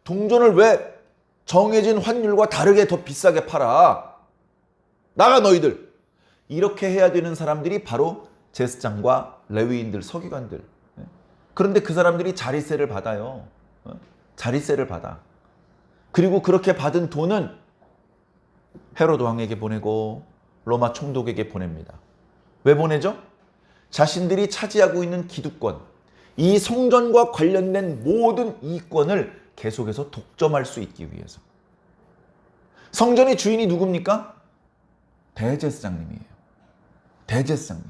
A: 동전을 왜 정해진 환율과 다르게 더 비싸게 팔아? 나가 너희들. 이렇게 해야 되는 사람들이 바로 제사장과 레위인들, 서기관들. 그런데 그 사람들이 자릿세를 받아요. 자릿세를 받아. 그리고 그렇게 받은 돈은 헤로드 왕에게 보내고 로마 총독에게 보냅니다. 왜 보내죠? 자신들이 차지하고 있는 기득권, 이 성전과 관련된 모든 이권을 계속해서 독점할 수 있기 위해서. 성전의 주인이 누굽니까? 대제사장님이에요. 대제사장님.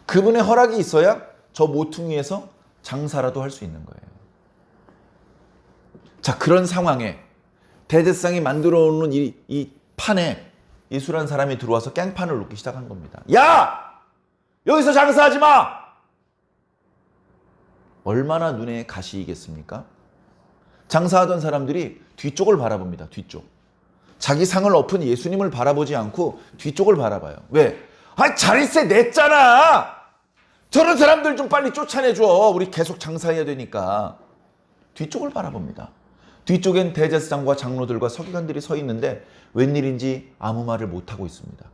A: 그분의 허락이 있어야 저 모퉁이에서 장사라도 할 수 있는 거예요. 자, 그런 상황에 대제사장이 만들어 놓은 이 판에 예수라는 사람이 들어와서 깽판을 놓기 시작한 겁니다. 야! 여기서 장사하지 마! 얼마나 눈에 가시이겠습니까? 장사하던 사람들이 뒤쪽을 바라봅니다. 뒤쪽. 자기 상을 엎은 예수님을 바라보지 않고 뒤쪽을 바라봐요. 왜? 자릿세 냈잖아! 저런 사람들 좀 빨리 쫓아내줘. 우리 계속 장사해야 되니까. 뒤쪽을 바라봅니다. 뒤쪽엔 대제사장과 장로들과 서기관들이 서 있는데 웬일인지 아무 말을 못하고 있습니다.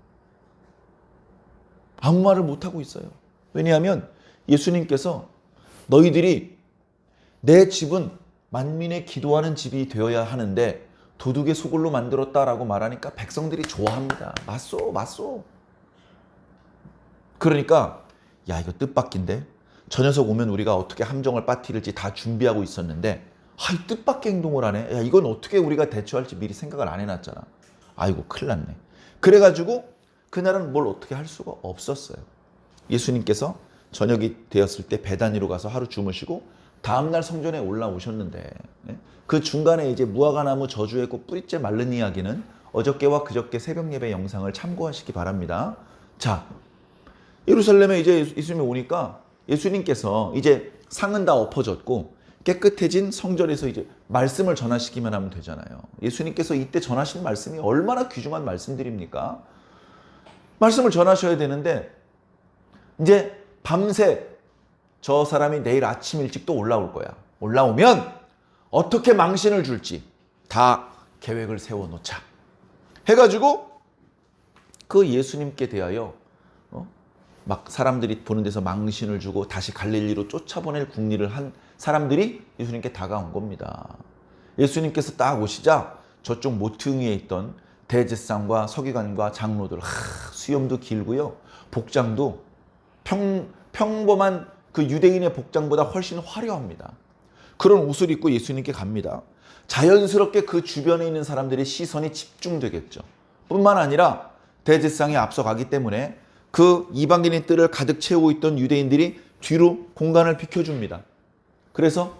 A: 아무 말을 못하고 있어요. 왜냐하면 예수님께서 너희들이 내 집은 만민의 기도하는 집이 되어야 하는데 도둑의 소굴로 만들었다라고 말하니까 백성들이 좋아합니다. 맞소. 그러니까 야, 이거 뜻밖인데 저 녀석 오면 우리가 어떻게 함정을 빠뜨릴지 다 준비하고 있었는데 이 뜻밖의 행동을 하네. 야, 이건 어떻게 우리가 대처할지 미리 생각을 안 해놨잖아. 아이고 큰일 났네. 그래가지고 그날은 뭘 어떻게 할 수가 없었어요. 예수님께서 저녁이 되었을 때 베다니로 가서 하루 주무시고 다음날 성전에 올라오셨는데 그 중간에 이제 무화과나무 저주의 꽃 뿌리째 마른 이야기는 어저께와 그저께 새벽 예배 영상을 참고하시기 바랍니다. 자, 예루살렘에 이제 예수님이 오니까 예수님께서 이제 상은 다 엎어졌고 깨끗해진 성전에서 이제 말씀을 전하시기만 하면 되잖아요. 예수님께서 이때 전하신 말씀이 얼마나 귀중한 말씀들입니까? 말씀을 전하셔야 되는데 이제 밤새 저 사람이 내일 아침 일찍 또 올라올 거야. 올라오면 어떻게 망신을 줄지 다 계획을 세워놓자 해가지고 그 예수님께 대하여 막 사람들이 보는 데서 망신을 주고 다시 갈릴리로 쫓아보낼 궁리를 한 사람들이 예수님께 다가온 겁니다. 예수님께서 딱 오시자 저쪽 모퉁이에 있던 대제사장과 서기관과 장로들, 수염도 길고요, 복장도 평범한 그 유대인의 복장보다 훨씬 화려합니다. 그런 옷을 입고 예수님께 갑니다. 자연스럽게 그 주변에 있는 사람들의 시선이 집중되겠죠. 뿐만 아니라 대제사장이 앞서가기 때문에 그 이방인의 뜰을 가득 채우고 있던 유대인들이 뒤로 공간을 비켜줍니다. 그래서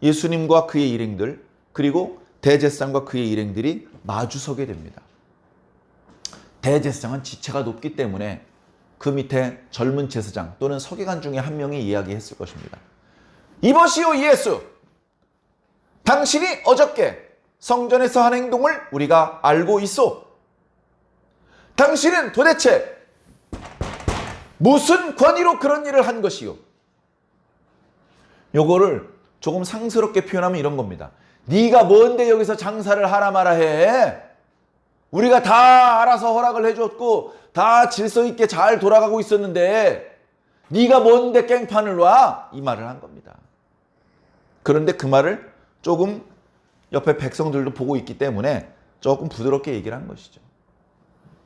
A: 예수님과 그의 일행들 그리고 대제사장과 그의 일행들이 마주서게 됩니다. 대제사장은 지체가 높기 때문에 그 밑에 젊은 제사장 또는 서기관 중에 한 명이 이야기했을 것입니다. 이보시오 예수! 당신이 어저께 성전에서 한 행동을 우리가 알고 있소. 당신은 도대체 무슨 권위로 그런 일을 한 것이요? 요거를 조금 상스럽게 표현하면 이런 겁니다. 네가 뭔데 여기서 장사를 하라 마라 해? 우리가 다 알아서 허락을 해줬고 다 질서 있게 잘 돌아가고 있었는데 네가 뭔데 깽판을 놔? 이 말을 한 겁니다. 그런데 그 말을 조금 옆에 백성들도 보고 있기 때문에 조금 부드럽게 얘기를 한 것이죠.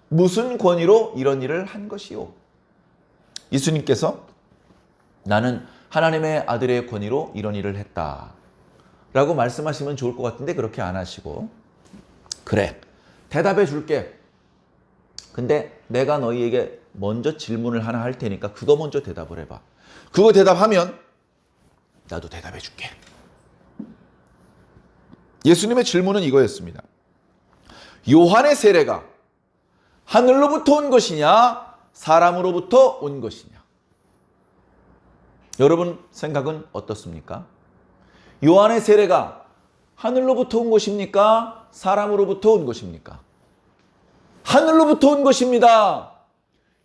A: 무슨 권위로 이런 일을 한 것이요? 예수님께서 나는 하나님의 아들의 권위로 이런 일을 했다 라고 말씀하시면 좋을 것 같은데 그렇게 안 하시고, 그래, 대답해 줄게. 근데 내가 너희에게 먼저 질문을 하나 할 테니까 그거 먼저 대답을 해봐. 그거 대답하면 나도 대답해 줄게. 예수님의 질문은 이거였습니다. 요한의 세례가 하늘로부터 온 것이냐 사람으로부터 온 것이냐? 여러분 생각은 어떻습니까? 요한의 세례가 하늘로부터 온 것입니까? 사람으로부터 온 것입니까? 하늘로부터 온 것입니다.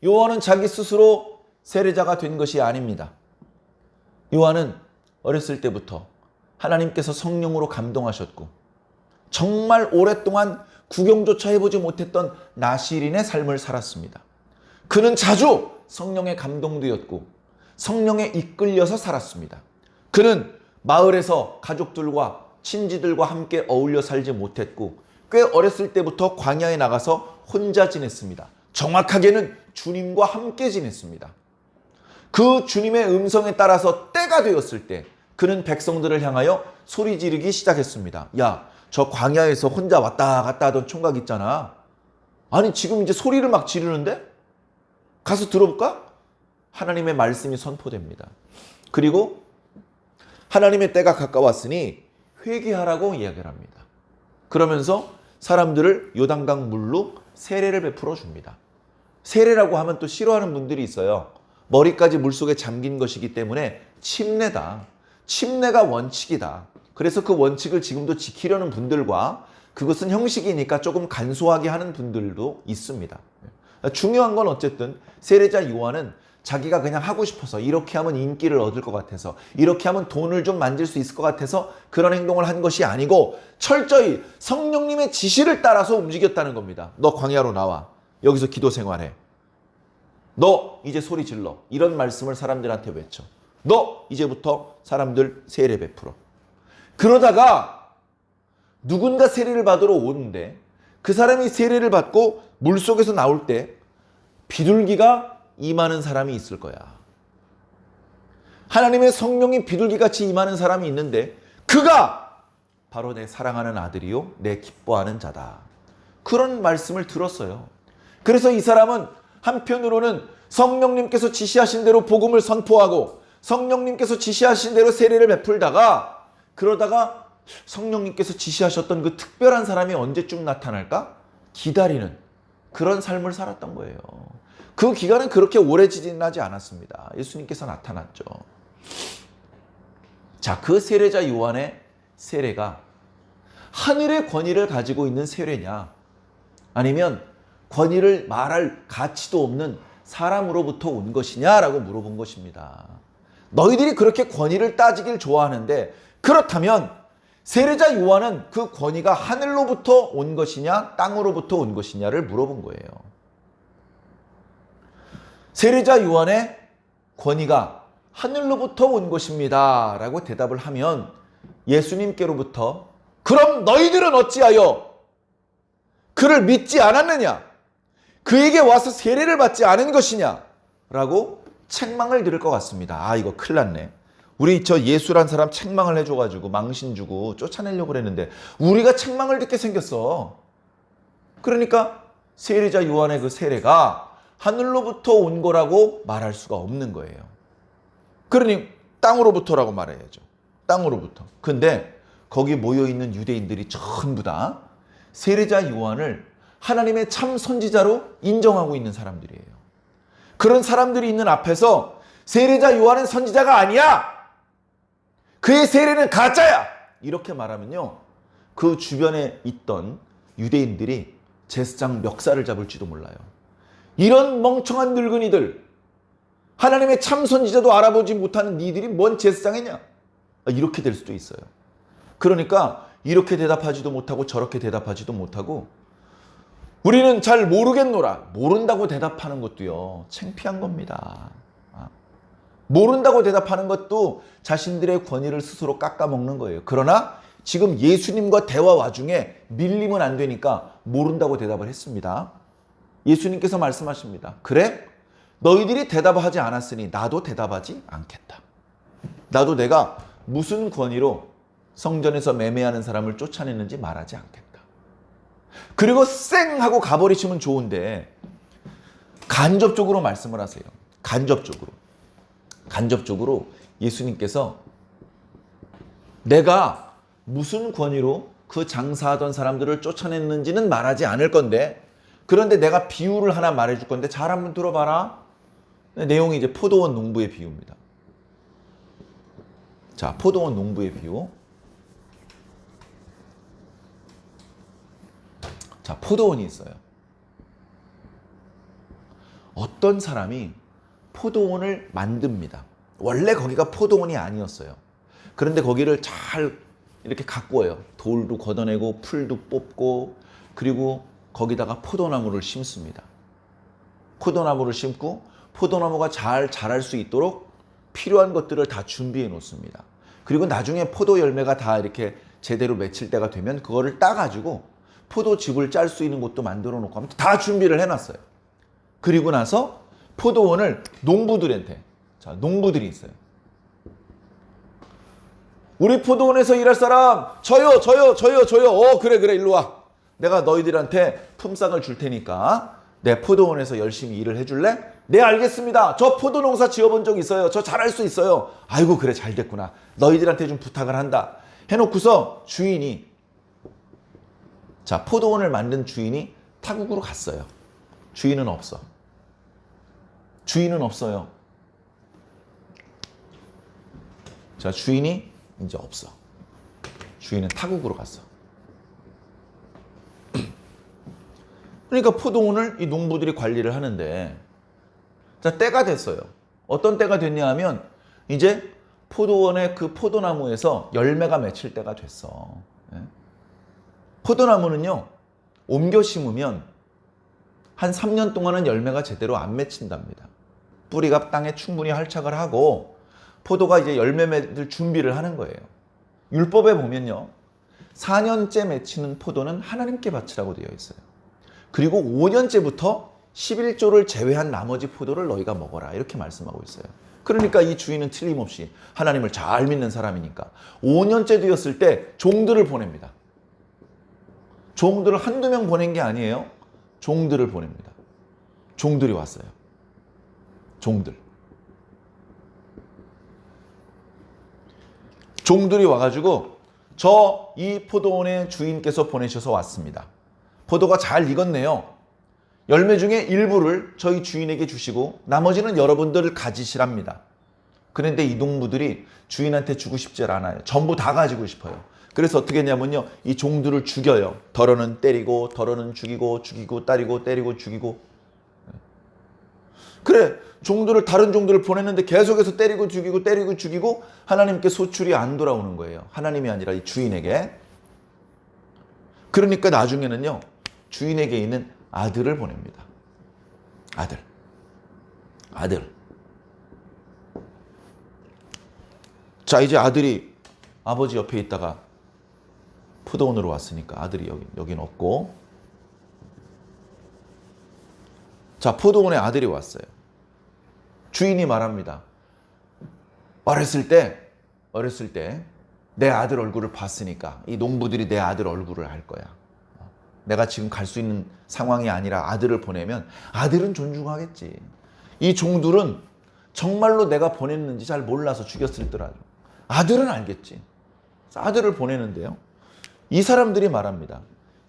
A: 요한은 자기 스스로 세례자가 된 것이 아닙니다. 요한은 어렸을 때부터 하나님께서 성령으로 감동하셨고 정말 오랫동안 구경조차 해보지 못했던 나시린의 삶을 살았습니다. 그는 자주 성령에 감동되었고 성령에 이끌려서 살았습니다. 그는 마을에서 가족들과 친지들과 함께 어울려 살지 못했고 꽤 어렸을 때부터 광야에 나가서 혼자 지냈습니다. 정확하게는 주님과 함께 지냈습니다. 그 주님의 음성에 따라서 때가 되었을 때 그는 백성들을 향하여 소리 지르기 시작했습니다. 야, 저 광야에서 혼자 왔다 갔다 하던 총각 있잖아. 아니 지금 이제 소리를 막 지르는데? 가서 들어볼까? 하나님의 말씀이 선포됩니다. 그리고 하나님의 때가 가까웠으니 회개하라고 이야기를 합니다. 그러면서 사람들을 요단강 물로 세례를 베풀어 줍니다. 세례라고 하면 또 싫어하는 분들이 있어요. 머리까지 물속에 잠긴 것이기 때문에 침례다. 침례가 원칙이다. 그래서 그 원칙을 지금도 지키려는 분들과 그것은 형식이니까 조금 간소하게 하는 분들도 있습니다. 중요한 건 어쨌든 세례자 요한은 자기가 그냥 하고 싶어서 이렇게 하면 인기를 얻을 것 같아서 이렇게 하면 돈을 좀 만질 수 있을 것 같아서 그런 행동을 한 것이 아니고 철저히 성령님의 지시를 따라서 움직였다는 겁니다. 너 광야로 나와. 여기서 기도 생활해. 너 이제 소리 질러. 이런 말씀을 사람들한테 외쳐. 너 이제부터 사람들 세례 베풀어. 그러다가 누군가 세례를 받으러 오는데 그 사람이 세례를 받고 물속에서 나올 때 비둘기가 임하는 사람이 있을 거야. 하나님의 성령이 비둘기같이 임하는 사람이 있는데 그가 바로 내 사랑하는 아들이요 내 기뻐하는 자다. 그런 말씀을 들었어요. 그래서 이 사람은 한편으로는 성령님께서 지시하신 대로 복음을 선포하고 성령님께서 지시하신 대로 세례를 베풀다가 그러다가 성령님께서 지시하셨던 그 특별한 사람이 언제쯤 나타날까? 기다리는 그런 삶을 살았던 거예요. 그 기간은 그렇게 오래 지나지 않았습니다. 예수님께서 나타났죠. 자, 그 세례자 요한의 세례가 하늘의 권위를 가지고 있는 세례냐 아니면 권위를 말할 가치도 없는 사람으로부터 온 것이냐라고 물어본 것입니다. 너희들이 그렇게 권위를 따지길 좋아하는데 그렇다면 세례자 요한은 그 권위가 하늘로부터 온 것이냐 땅으로부터 온 것이냐를 물어본 거예요. 세례자 요한의 권위가 하늘로부터 온 것입니다 라고 대답을 하면 예수님께로부터 그럼 너희들은 어찌하여 그를 믿지 않았느냐? 그에게 와서 세례를 받지 않은 것이냐? 라고 책망을 들을 것 같습니다. 아, 이거 큰일 났네. 우리 저 예수란 사람 책망을 해줘가지고 망신 주고 쫓아내려고 그랬는데 우리가 책망을 듣게 생겼어. 그러니까 세례자 요한의 그 세례가 하늘로부터 온 거라고 말할 수가 없는 거예요. 그러니 땅으로부터라고 말해야죠. 땅으로부터. 근데 거기 모여있는 유대인들이 전부 다 세례자 요한을 하나님의 참 선지자로 인정하고 있는 사람들이에요. 그런 사람들이 있는 앞에서 세례자 요한은 선지자가 아니야! 그의 세례는 가짜야! 이렇게 말하면요. 그 주변에 있던 유대인들이 제사장 멱살을 잡을지도 몰라요. 이런 멍청한 늙은이들, 하나님의 참 선지자도 알아보지 못하는 니들이 뭔 제사장이냐? 이렇게 될 수도 있어요. 그러니까 이렇게 대답하지도 못하고 저렇게 대답하지도 못하고 우리는 잘 모르겠노라. 모른다고 대답하는 것도요. 창피한 겁니다. 모른다고 대답하는 것도 자신들의 권위를 스스로 깎아먹는 거예요. 그러나 지금 예수님과 대화 와중에 밀리면 안 되니까 모른다고 대답을 했습니다. 예수님께서 말씀하십니다. 그래? 너희들이 대답하지 않았으니 나도 대답하지 않겠다. 나도 내가 무슨 권위로 성전에서 매매하는 사람을 쫓아냈는지 말하지 않겠다. 그리고 쌩 하고 가버리시면 좋은데 간접적으로 말씀을 하세요. 간접적으로 예수님께서 내가 무슨 권위로 그 장사하던 사람들을 쫓아냈는지는 말하지 않을 건데 그런데 내가 비유를 하나 말해줄 건데 잘 한번 들어봐라. 내용이 이제 포도원 농부의 비유입니다. 자, 포도원 농부의 비유. 자, 포도원이 있어요. 어떤 사람이 포도원을 만듭니다. 원래 거기가 포도원이 아니었어요. 그런데 거기를 잘 이렇게 가꾸어요. 돌도 걷어내고 풀도 뽑고 그리고 거기다가 포도나무를 심습니다. 포도나무를 심고 포도나무가 잘 자랄 수 있도록 필요한 것들을 다 준비해 놓습니다. 그리고 나중에 포도 열매가 다 이렇게 제대로 맺힐 때가 되면 그거를 따가지고 포도즙을 짤 수 있는 곳도 만들어 놓고 하면 다 준비를 해놨어요. 그리고 나서 포도원을 농부들한테, 자, 농부들이 있어요. 우리 포도원에서 일할 사람 저요. 그래 일로 와. 내가 너희들한테 품삯을 줄 테니까 내 포도원에서 열심히 일을 해줄래? 네, 알겠습니다. 저 포도 농사 지어본 적 있어요. 저 잘할 수 있어요. 아이고, 그래, 잘 됐구나. 너희들한테 좀 부탁을 한다. 해놓고서 주인이, 자, 포도원을 만든 주인이 타국으로 갔어요. 주인은 없어요. 자, 주인이 이제 없어. 주인은 타국으로 갔어. 그러니까 포도원을 이 농부들이 관리를 하는데, 자, 때가 됐어요. 어떤 때가 됐냐 하면 이제 포도원의 그 포도나무에서 열매가 맺힐 때가 됐어. 포도나무는요, 옮겨 심으면 한 3년 동안은 열매가 제대로 안 맺힌답니다. 뿌리가 땅에 충분히 활착을 하고 포도가 이제 열매 맺을 준비를 하는 거예요. 율법에 보면요, 4년째 맺히는 포도는 하나님께 바치라고 되어 있어요. 그리고 5년째부터 11조를 제외한 나머지 포도를 너희가 먹어라, 이렇게 말씀하고 있어요. 그러니까 이 주인은 틀림없이 하나님을 잘 믿는 사람이니까 5년째 되었을 때 종들을 보냅니다. 종들을 한두 명 보낸 게 아니에요. 종들을 보냅니다. 종들이 왔어요. 종들이 와가지고 이 포도원의 주인께서 보내셔서 왔습니다. 포도가 잘 익었네요. 열매 중에 일부를 저희 주인에게 주시고 나머지는 여러분들 가지시랍니다. 그런데 이 농부들이 주인한테 주고 싶지 않아요. 전부 다 가지고 싶어요. 그래서 어떻게 했냐면요. 이 종들을 죽여요. 덜어는 때리고, 덜어는 죽이고, 때리고, 죽이고. 그래, 다른 종들을 보냈는데 계속해서 때리고 죽이고 하나님께 소출이 안 돌아오는 거예요. 하나님이 아니라 이 주인에게. 그러니까 나중에는요. 주인에게 있는 아들을 보냅니다. 아들. 자, 이제 아들이 아버지 옆에 있다가 포도원으로 왔으니까 아들이 여긴 없고. 자, 포도원에 아들이 왔어요. 주인이 말합니다. 어렸을 때 내 아들 얼굴을 봤으니까 이 농부들이 내 아들 얼굴을 알 거야. 내가 지금 갈 수 있는 상황이 아니라 아들을 보내면 아들은 존중하겠지. 이 종들은 정말로 내가 보냈는지 잘 몰라서 죽였을 듯 알죠. 아들은 알겠지. 아들을 보내는데요. 이 사람들이 말합니다.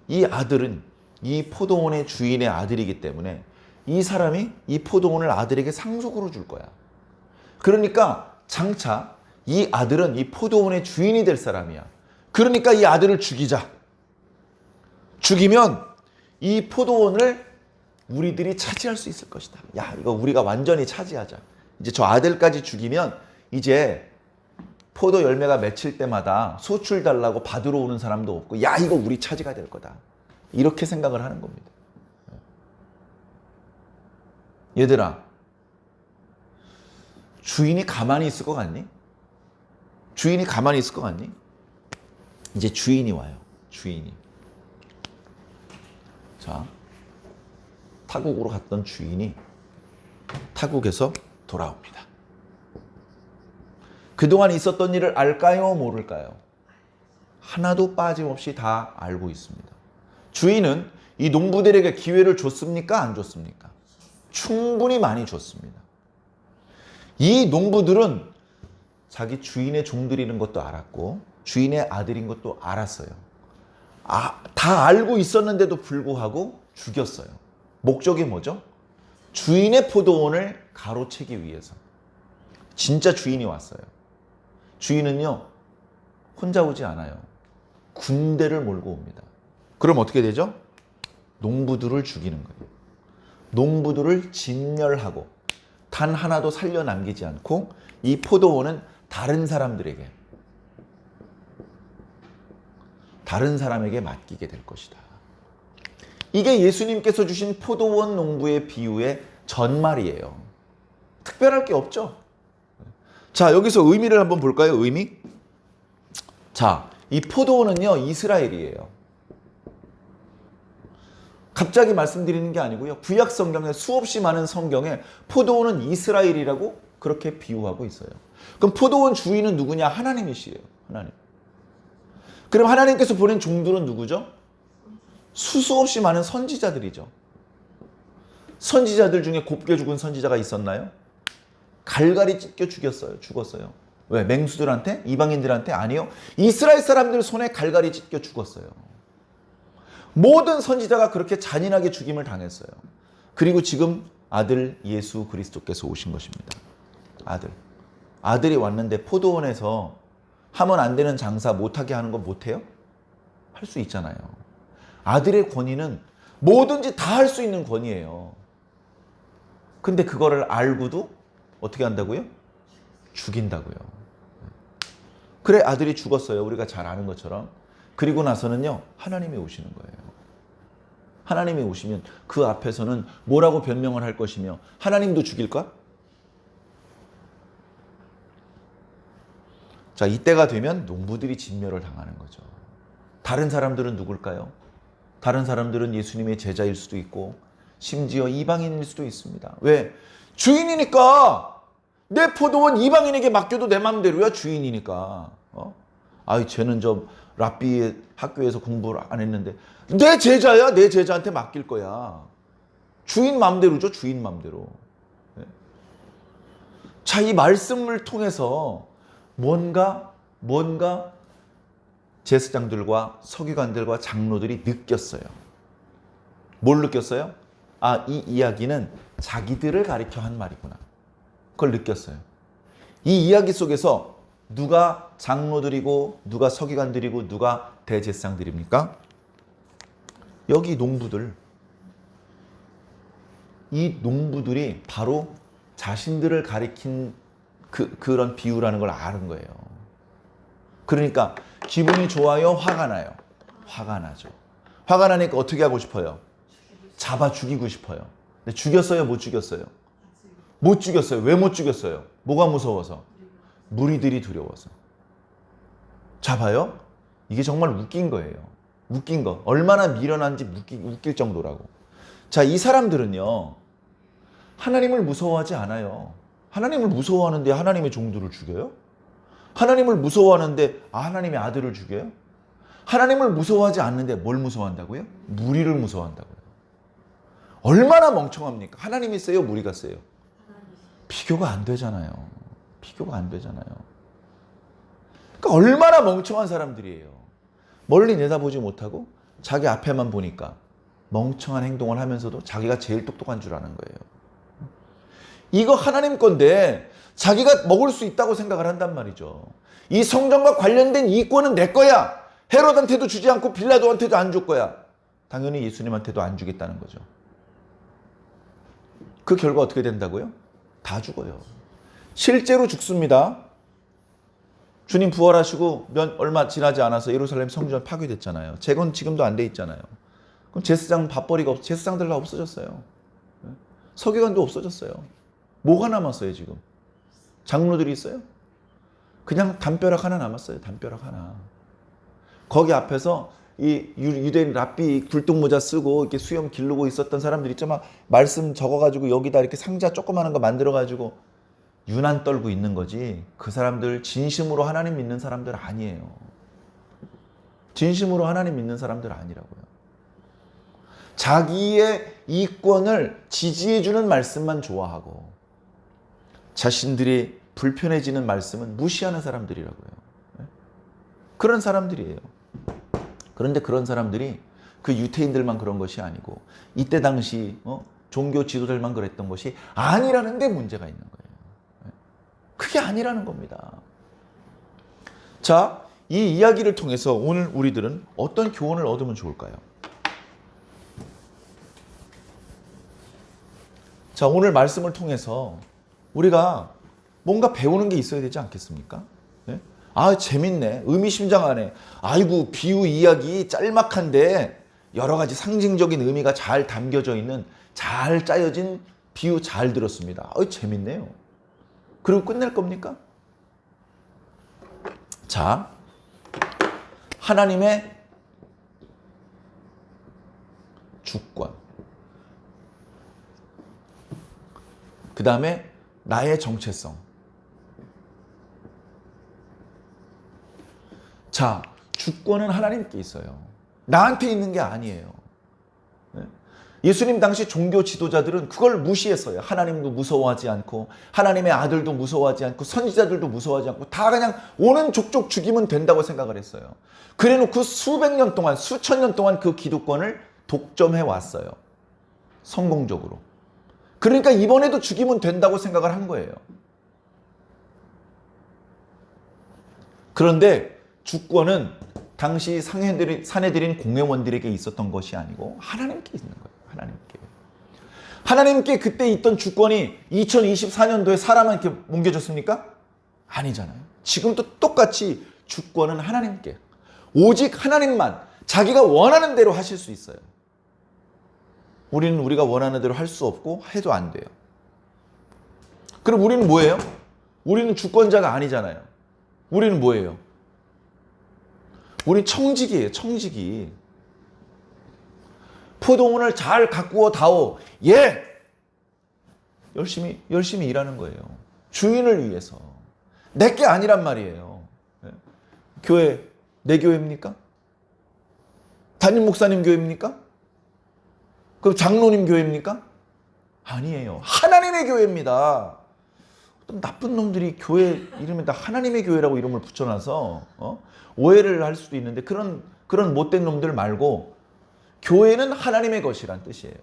A: 이 아들은 이 포도원의 주인의 아들이기 때문에 이 사람이 이 포도원을 아들에게 상속으로 줄 거야. 그러니까 장차 이 아들은 이 포도원의 주인이 될 사람이야. 그러니까 이 아들을 죽이자. 죽이면 이 포도원을 우리들이 차지할 수 있을 것이다. 야, 이거 우리가 완전히 차지하자. 이제 저 아들까지 죽이면 이제 포도 열매가 맺힐 때마다 소출 달라고 받으러 오는 사람도 없고, 야, 이거 우리 차지가 될 거다. 이렇게 생각을 하는 겁니다. 얘들아, 주인이 가만히 있을 것 같니? 이제 주인이 와요. 자, 타국으로 갔던 주인이 타국에서 돌아옵니다. 그동안 있었던 일을 알까요? 모를까요? 하나도 빠짐없이 다 알고 있습니다. 주인은 이 농부들에게 기회를 줬습니까? 안 줬습니까? 충분히 많이 줬습니다. 이 농부들은 자기 주인의 종들이는 것도 알았고 주인의 아들인 것도 알았어요. 다 알고 있었는데도 불구하고 죽였어요. 목적이 뭐죠? 주인의 포도원을 가로채기 위해서. 진짜 주인이 왔어요. 주인은요, 혼자 오지 않아요. 군대를 몰고 옵니다. 그럼 어떻게 되죠? 농부들을 죽이는 거예요. 농부들을 진멸하고 단 하나도 살려남기지 않고 이 포도원은 다른 사람에게 맡기게 될 것이다. 이게 예수님께서 주신 포도원 농부의 비유의 전말이에요. 특별할 게 없죠. 자, 여기서 의미를 한번 볼까요? 의미? 자, 이 포도원은요, 이스라엘이에요. 갑자기 말씀드리는 게 아니고요. 구약 성경에 수없이 많은 성경에 포도원은 이스라엘이라고 그렇게 비유하고 있어요. 그럼 포도원 주인은 누구냐? 하나님이시에요. 하나님. 그럼 하나님께서 보낸 종들은 누구죠? 수없이 많은 선지자들이죠. 선지자들 중에 곱게 죽은 선지자가 있었나요? 갈갈이 찢겨 죽었어요. 왜? 맹수들한테? 이방인들한테? 아니요. 이스라엘 사람들 손에 갈갈이 찢겨 죽었어요. 모든 선지자가 그렇게 잔인하게 죽임을 당했어요. 그리고 지금 아들 예수 그리스도께서 오신 것입니다. 아들이 왔는데 포도원에서 하면 안 되는 장사 못하게 하는 거 못해요? 할 수 있잖아요. 아들의 권위는 뭐든지 다 할 수 있는 권위예요. 근데 그거를 알고도 어떻게 한다고요? 죽인다고요. 그래, 아들이 죽었어요. 우리가 잘 아는 것처럼. 그리고 나서는요, 하나님이 오시는 거예요. 하나님이 오시면 그 앞에서는 뭐라고 변명을 할 것이며, 하나님도 죽일까? 자, 이때가 되면 농부들이 진멸을 당하는 거죠. 다른 사람들은 누굴까요? 다른 사람들은 예수님의 제자일 수도 있고 심지어 이방인일 수도 있습니다. 왜? 주인이니까. 내 포도원 이방인에게 맡겨도 내 마음대로야. 주인이니까. 쟤는 저 랍비의 학교에서 공부를 안 했는데 내 제자야. 내 제자한테 맡길 거야. 주인 마음대로죠. 주인 마음대로. 자, 이 말씀을 통해서 뭔가 제사장들과 서기관들과 장로들이 느꼈어요. 뭘 느꼈어요? 아, 이 이야기는 자기들을 가리켜 한 말이구나. 그걸 느꼈어요. 이 이야기 속에서 누가 장로들이고 누가 서기관들이고 누가 대제사장들입니까? 여기 농부들. 이 농부들이 바로 자신들을 가리킨 그런 비유라는 걸 아는 거예요. 그러니까 기분이 좋아요? 화가 나요? 화가 나죠. 화가 나니까 어떻게 하고 싶어요? 잡아 죽이고 싶어요. 근데 죽였어요? 못 죽였어요? 못 죽였어요. 왜 못 죽였어요? 뭐가 무서워서? 무리들이 두려워서. 자, 봐요. 이게 정말 웃긴 거예요. 웃긴 거. 얼마나 미련한지 웃길 정도라고. 자, 이 사람들은요, 하나님을 무서워하지 않아요. 하나님을 무서워하는데 하나님의 종들을 죽여요? 하나님을 무서워하는데 하나님의 아들을 죽여요? 하나님을 무서워하지 않는데 뭘 무서워한다고요? 무리를 무서워한다고요. 얼마나 멍청합니까? 하나님이 세요? 무리가 세요? 비교가 안 되잖아요. 비교가 안 되잖아요. 그러니까 얼마나 멍청한 사람들이에요. 멀리 내다보지 못하고 자기 앞에만 보니까 멍청한 행동을 하면서도 자기가 제일 똑똑한 줄 아는 거예요. 이거 하나님 건데 자기가 먹을 수 있다고 생각을 한단 말이죠. 이 성전과 관련된 이권은 내 거야. 헤롯한테도 주지 않고 빌라도한테도 안 줄 거야. 당연히 예수님한테도 안 주겠다는 거죠. 그 결과 어떻게 된다고요? 다 죽어요. 실제로 죽습니다. 주님 부활하시고 얼마 지나지 않아서 예루살렘 성전 파괴됐잖아요. 재건 지금도 안 돼 있잖아요. 그럼 제사장 밥벌이가 제사장들 다 없어졌어요. 서기관도 없어졌어요. 뭐가 남았어요 지금? 장로들이 있어요? 그냥 담벼락 하나 남았어요. 담벼락 하나. 거기 앞에서 이 유대인 랍비 굴뚝모자 쓰고 이렇게 수염 기르고 있었던 사람들 있죠. 막 말씀 적어가지고 여기다 이렇게 상자 조그마한 거 만들어가지고 유난 떨고 있는 거지. 그 사람들 진심으로 하나님 믿는 사람들 아니에요. 진심으로 하나님 믿는 사람들 아니라고요. 자기의 이권을 지지해주는 말씀만 좋아하고 자신들이 불편해지는 말씀은 무시하는 사람들이라고요. 그런 사람들이에요. 그런데 그런 사람들이 그 유태인들만 그런 것이 아니고 이때 당시 종교 지도자들만 그랬던 것이 아니라는 데 문제가 있는 거예요. 그게 아니라는 겁니다. 자, 이 이야기를 통해서 오늘 우리들은 어떤 교훈을 얻으면 좋을까요? 자, 오늘 말씀을 통해서 우리가 뭔가 배우는 게 있어야 되지 않겠습니까? 네? 아, 재밌네. 의미심장하네. 아이고, 비유 이야기 짤막한데 여러 가지 상징적인 의미가 잘 담겨져 있는 잘 짜여진 비유 잘 들었습니다. 재밌네요. 그리고 끝낼 겁니까? 자, 하나님의 주권. 그 다음에 나의 정체성. 자, 주권은 하나님께 있어요. 나한테 있는 게 아니에요. 예수님 당시 종교 지도자들은 그걸 무시했어요. 하나님도 무서워하지 않고 하나님의 아들도 무서워하지 않고 선지자들도 무서워하지 않고 다 그냥 오는 족족 죽이면 된다고 생각을 했어요. 그래놓고 수백 년 동안 수천 년 동안 그 기득권을 독점해 왔어요. 성공적으로. 그러니까 이번에도 죽이면 된다고 생각을 한 거예요. 그런데 주권은 당시 사내들인 공회원들에게 있었던 것이 아니고 하나님께 있는 거예요. 하나님께 그때 있던 주권이 2024년도에 사람한테 옮겨졌습니까? 아니잖아요. 지금도 똑같이 주권은 하나님께. 오직 하나님만 자기가 원하는 대로 하실 수 있어요. 우리는 우리가 원하는 대로 할 수 없고 해도 안 돼요. 그럼 우리는 뭐예요? 우리는 주권자가 아니잖아요. 우리는 뭐예요? 우리 청지기예요. 청지기. 포도원을 잘 가꾸어 다오. 예! 열심히 일하는 거예요. 주인을 위해서. 내게 아니란 말이에요. 교회, 내 교회입니까? 담임 목사님 교회입니까? 그럼 장로님 교회입니까? 아니에요. 하나님의 교회입니다. 어떤 나쁜 놈들이 교회 이름에다 하나님의 교회라고 이름을 붙여놔서 오해를 할 수도 있는데 그런 못된 놈들 말고 교회는 하나님의 것이란 뜻이에요.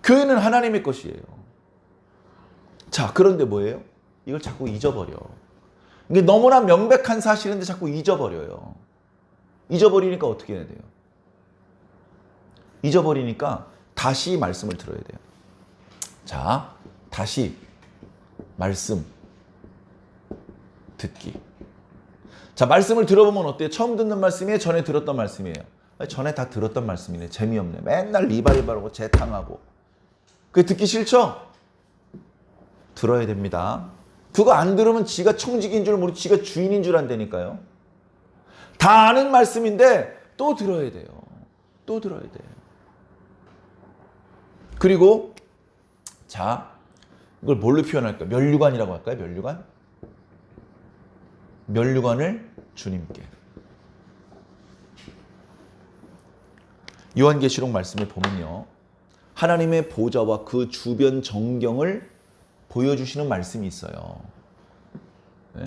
A: 교회는 하나님의 것이에요. 자, 그런데 뭐예요? 이걸 자꾸 잊어버려. 이게 너무나 명백한 사실인데 자꾸 잊어버려요. 잊어버리니까 어떻게 해야 돼요? 잊어버리니까 다시 말씀을 들어야 돼요. 자, 다시 말씀 듣기. 자, 말씀을 들어보면 어때요? 처음 듣는 말씀이에요? 전에 들었던 말씀이에요? 전에 다 들었던 말씀이네. 재미없네. 맨날 리바리바라고 재탕하고. 그게 듣기 싫죠? 들어야 됩니다. 그거 안 들으면 지가 청직인 줄 모르고 지가 주인인 줄 안다니까요. 다 아는 말씀인데 또 들어야 돼요. 또 들어야 돼요. 그리고 자, 이걸 뭘로 표현할까요? 면류관이라고 할까요? 면류관? 면류관을 주님께. 요한계시록 말씀에 보면요, 하나님의 보좌와 그 주변 정경을 보여주시는 말씀이 있어요. 네?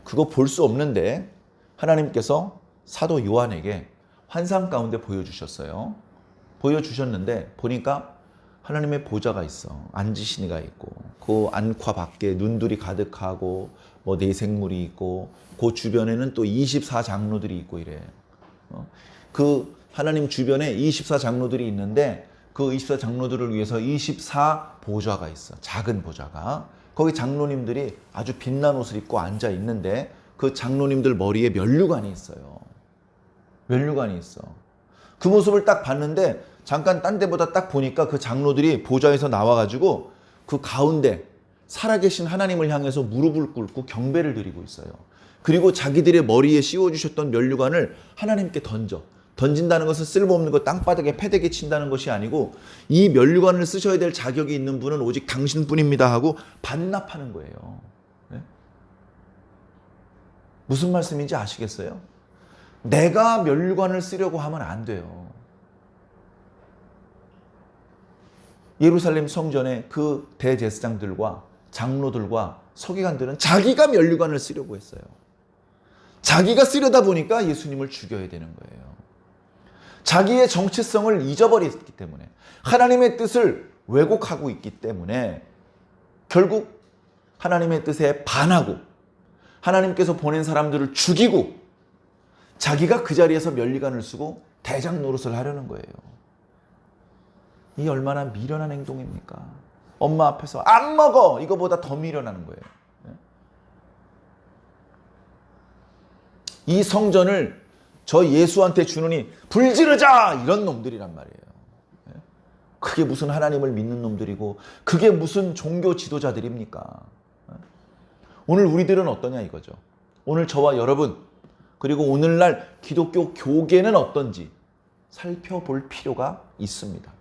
A: 그거 볼 수 없는데 하나님께서 사도 요한에게 환상 가운데 보여주셨어요. 보여주셨는데 보니까 하나님의 보좌가 있어. 앉으신 이가 있고 그 안과 밖에 눈들이 가득하고 뭐 내생물이 있고 그 주변에는 또 24장로들이 있고 이래. 그 하나님 주변에 24장로들이 있는데 그 24장로들을 위해서 24보좌가 있어. 작은 보좌가. 거기 장로님들이 아주 빛난 옷을 입고 앉아 있는데 그 장로님들 머리에 면류관이 있어요. 면류관이 있어. 그 모습을 딱 봤는데 잠깐 딴 데보다 딱 보니까 그 장로들이 보좌에서 나와가지고 그 가운데 살아계신 하나님을 향해서 무릎을 꿇고 경배를 드리고 있어요. 그리고 자기들의 머리에 씌워주셨던 면류관을 하나님께 던진다는 것은 쓸모없는 거 땅바닥에 패대기 친다는 것이 아니고 이 면류관을 쓰셔야 될 자격이 있는 분은 오직 당신뿐입니다 하고 반납하는 거예요. 네? 무슨 말씀인지 아시겠어요? 내가 면류관을 쓰려고 하면 안 돼요. 예루살렘 성전의 그 대제사장들과 장로들과 서기관들은 자기가 면류관을 쓰려고 했어요. 자기가 쓰려다 보니까 예수님을 죽여야 되는 거예요. 자기의 정체성을 잊어버렸기 때문에, 하나님의 뜻을 왜곡하고 있기 때문에 결국 하나님의 뜻에 반하고 하나님께서 보낸 사람들을 죽이고 자기가 그 자리에서 면류관을 쓰고 대장 노릇을 하려는 거예요. 이 얼마나 미련한 행동입니까? 엄마 앞에서 안 먹어! 이거보다 더 미련한 거예요. 이 성전을 저 예수한테 주느니 불지르자! 이런 놈들이란 말이에요. 그게 무슨 하나님을 믿는 놈들이고 그게 무슨 종교 지도자들입니까? 오늘 우리들은 어떠냐 이거죠. 오늘 저와 여러분 그리고 오늘날 기독교 교계는 어떤지 살펴볼 필요가 있습니다.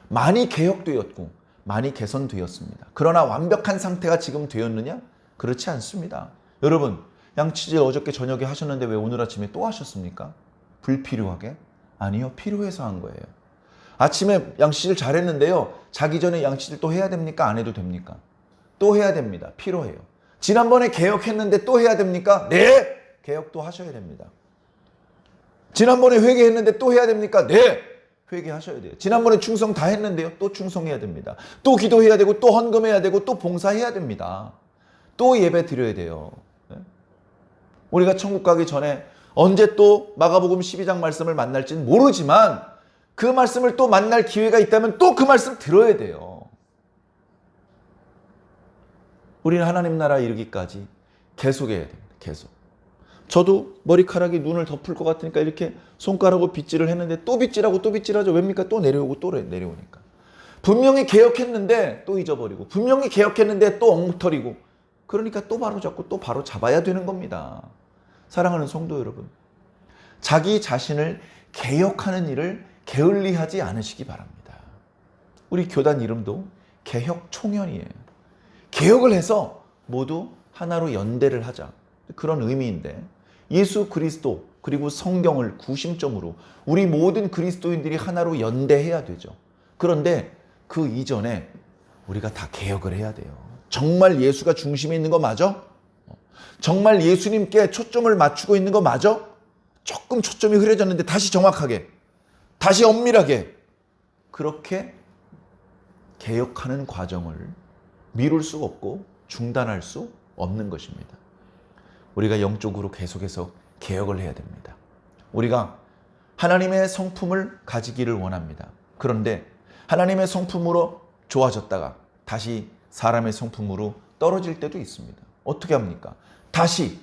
A: 많이 개혁되었고 많이 개선되었습니다. 그러나 완벽한 상태가 지금 되었느냐? 그렇지 않습니다. 여러분, 양치질 어저께 저녁에 하셨는데 왜 오늘 아침에 또 하셨습니까? 불필요하게? 아니요, 필요해서 한 거예요. 아침에 양치질 잘했는데요, 자기 전에 양치질 또 해야 됩니까? 안 해도 됩니까? 또 해야 됩니다. 필요해요. 지난번에 개혁했는데 또 해야 됩니까? 네! 개혁도 하셔야 됩니다. 지난번에 회개했는데 또 해야 됩니까? 네! 회개하셔야 돼요. 지난번에 충성 다 했는데요, 또 충성해야 됩니다. 또 기도해야 되고 또 헌금해야 되고 또 봉사해야 됩니다. 또 예배 드려야 돼요. 우리가 천국 가기 전에 언제 또 마가복음 12장 말씀을 만날지는 모르지만 그 말씀을 또 만날 기회가 있다면 또 그 말씀 들어야 돼요. 우리는 하나님 나라 이르기까지 계속해야 됩니다. 계속. 저도 머리카락이 눈을 덮을 것 같으니까 이렇게 손가락으로 빗질을 했는데 또 빗질하고 또 빗질하죠. 왜입니까? 또 내려오고 또 내려오니까. 분명히 개혁했는데 또 잊어버리고 분명히 개혁했는데 또 엉터리고 그러니까 또 바로 잡고 또 바로 잡아야 되는 겁니다. 사랑하는 성도 여러분, 자기 자신을 개혁하는 일을 게을리하지 않으시기 바랍니다. 우리 교단 이름도 개혁총연이에요. 개혁을 해서 모두 하나로 연대를 하자. 그런 의미인데 예수 그리스도 그리고 성경을 구심점으로 우리 모든 그리스도인들이 하나로 연대해야 되죠. 그런데 그 이전에 우리가 다 개혁을 해야 돼요. 정말 예수가 중심에 있는 거 맞아? 정말 예수님께 초점을 맞추고 있는 거 맞아? 조금 초점이 흐려졌는데 다시 정확하게, 다시 엄밀하게 그렇게 개혁하는 과정을 미룰 수 없고 중단할 수 없는 것입니다. 우리가 영적으로 계속해서 개혁을 해야 됩니다. 우리가 하나님의 성품을 가지기를 원합니다. 그런데 하나님의 성품으로 좋아졌다가 다시 사람의 성품으로 떨어질 때도 있습니다. 어떻게 합니까? 다시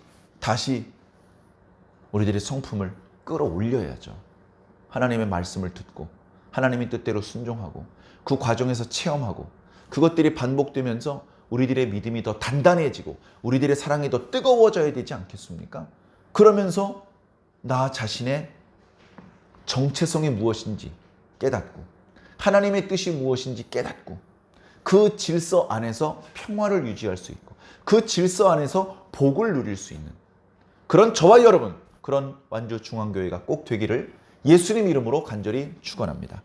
A: 우리들의 성품을 끌어올려야죠. 하나님의 말씀을 듣고 하나님의 뜻대로 순종하고 그 과정에서 체험하고 그것들이 반복되면서 우리들의 믿음이 더 단단해지고 우리들의 사랑이 더 뜨거워져야 되지 않겠습니까? 그러면서 나 자신의 정체성이 무엇인지 깨닫고 하나님의 뜻이 무엇인지 깨닫고 그 질서 안에서 평화를 유지할 수 있고 그 질서 안에서 복을 누릴 수 있는 그런 저와 여러분, 그런 완주 중앙교회가 꼭 되기를 예수님 이름으로 간절히 축원합니다.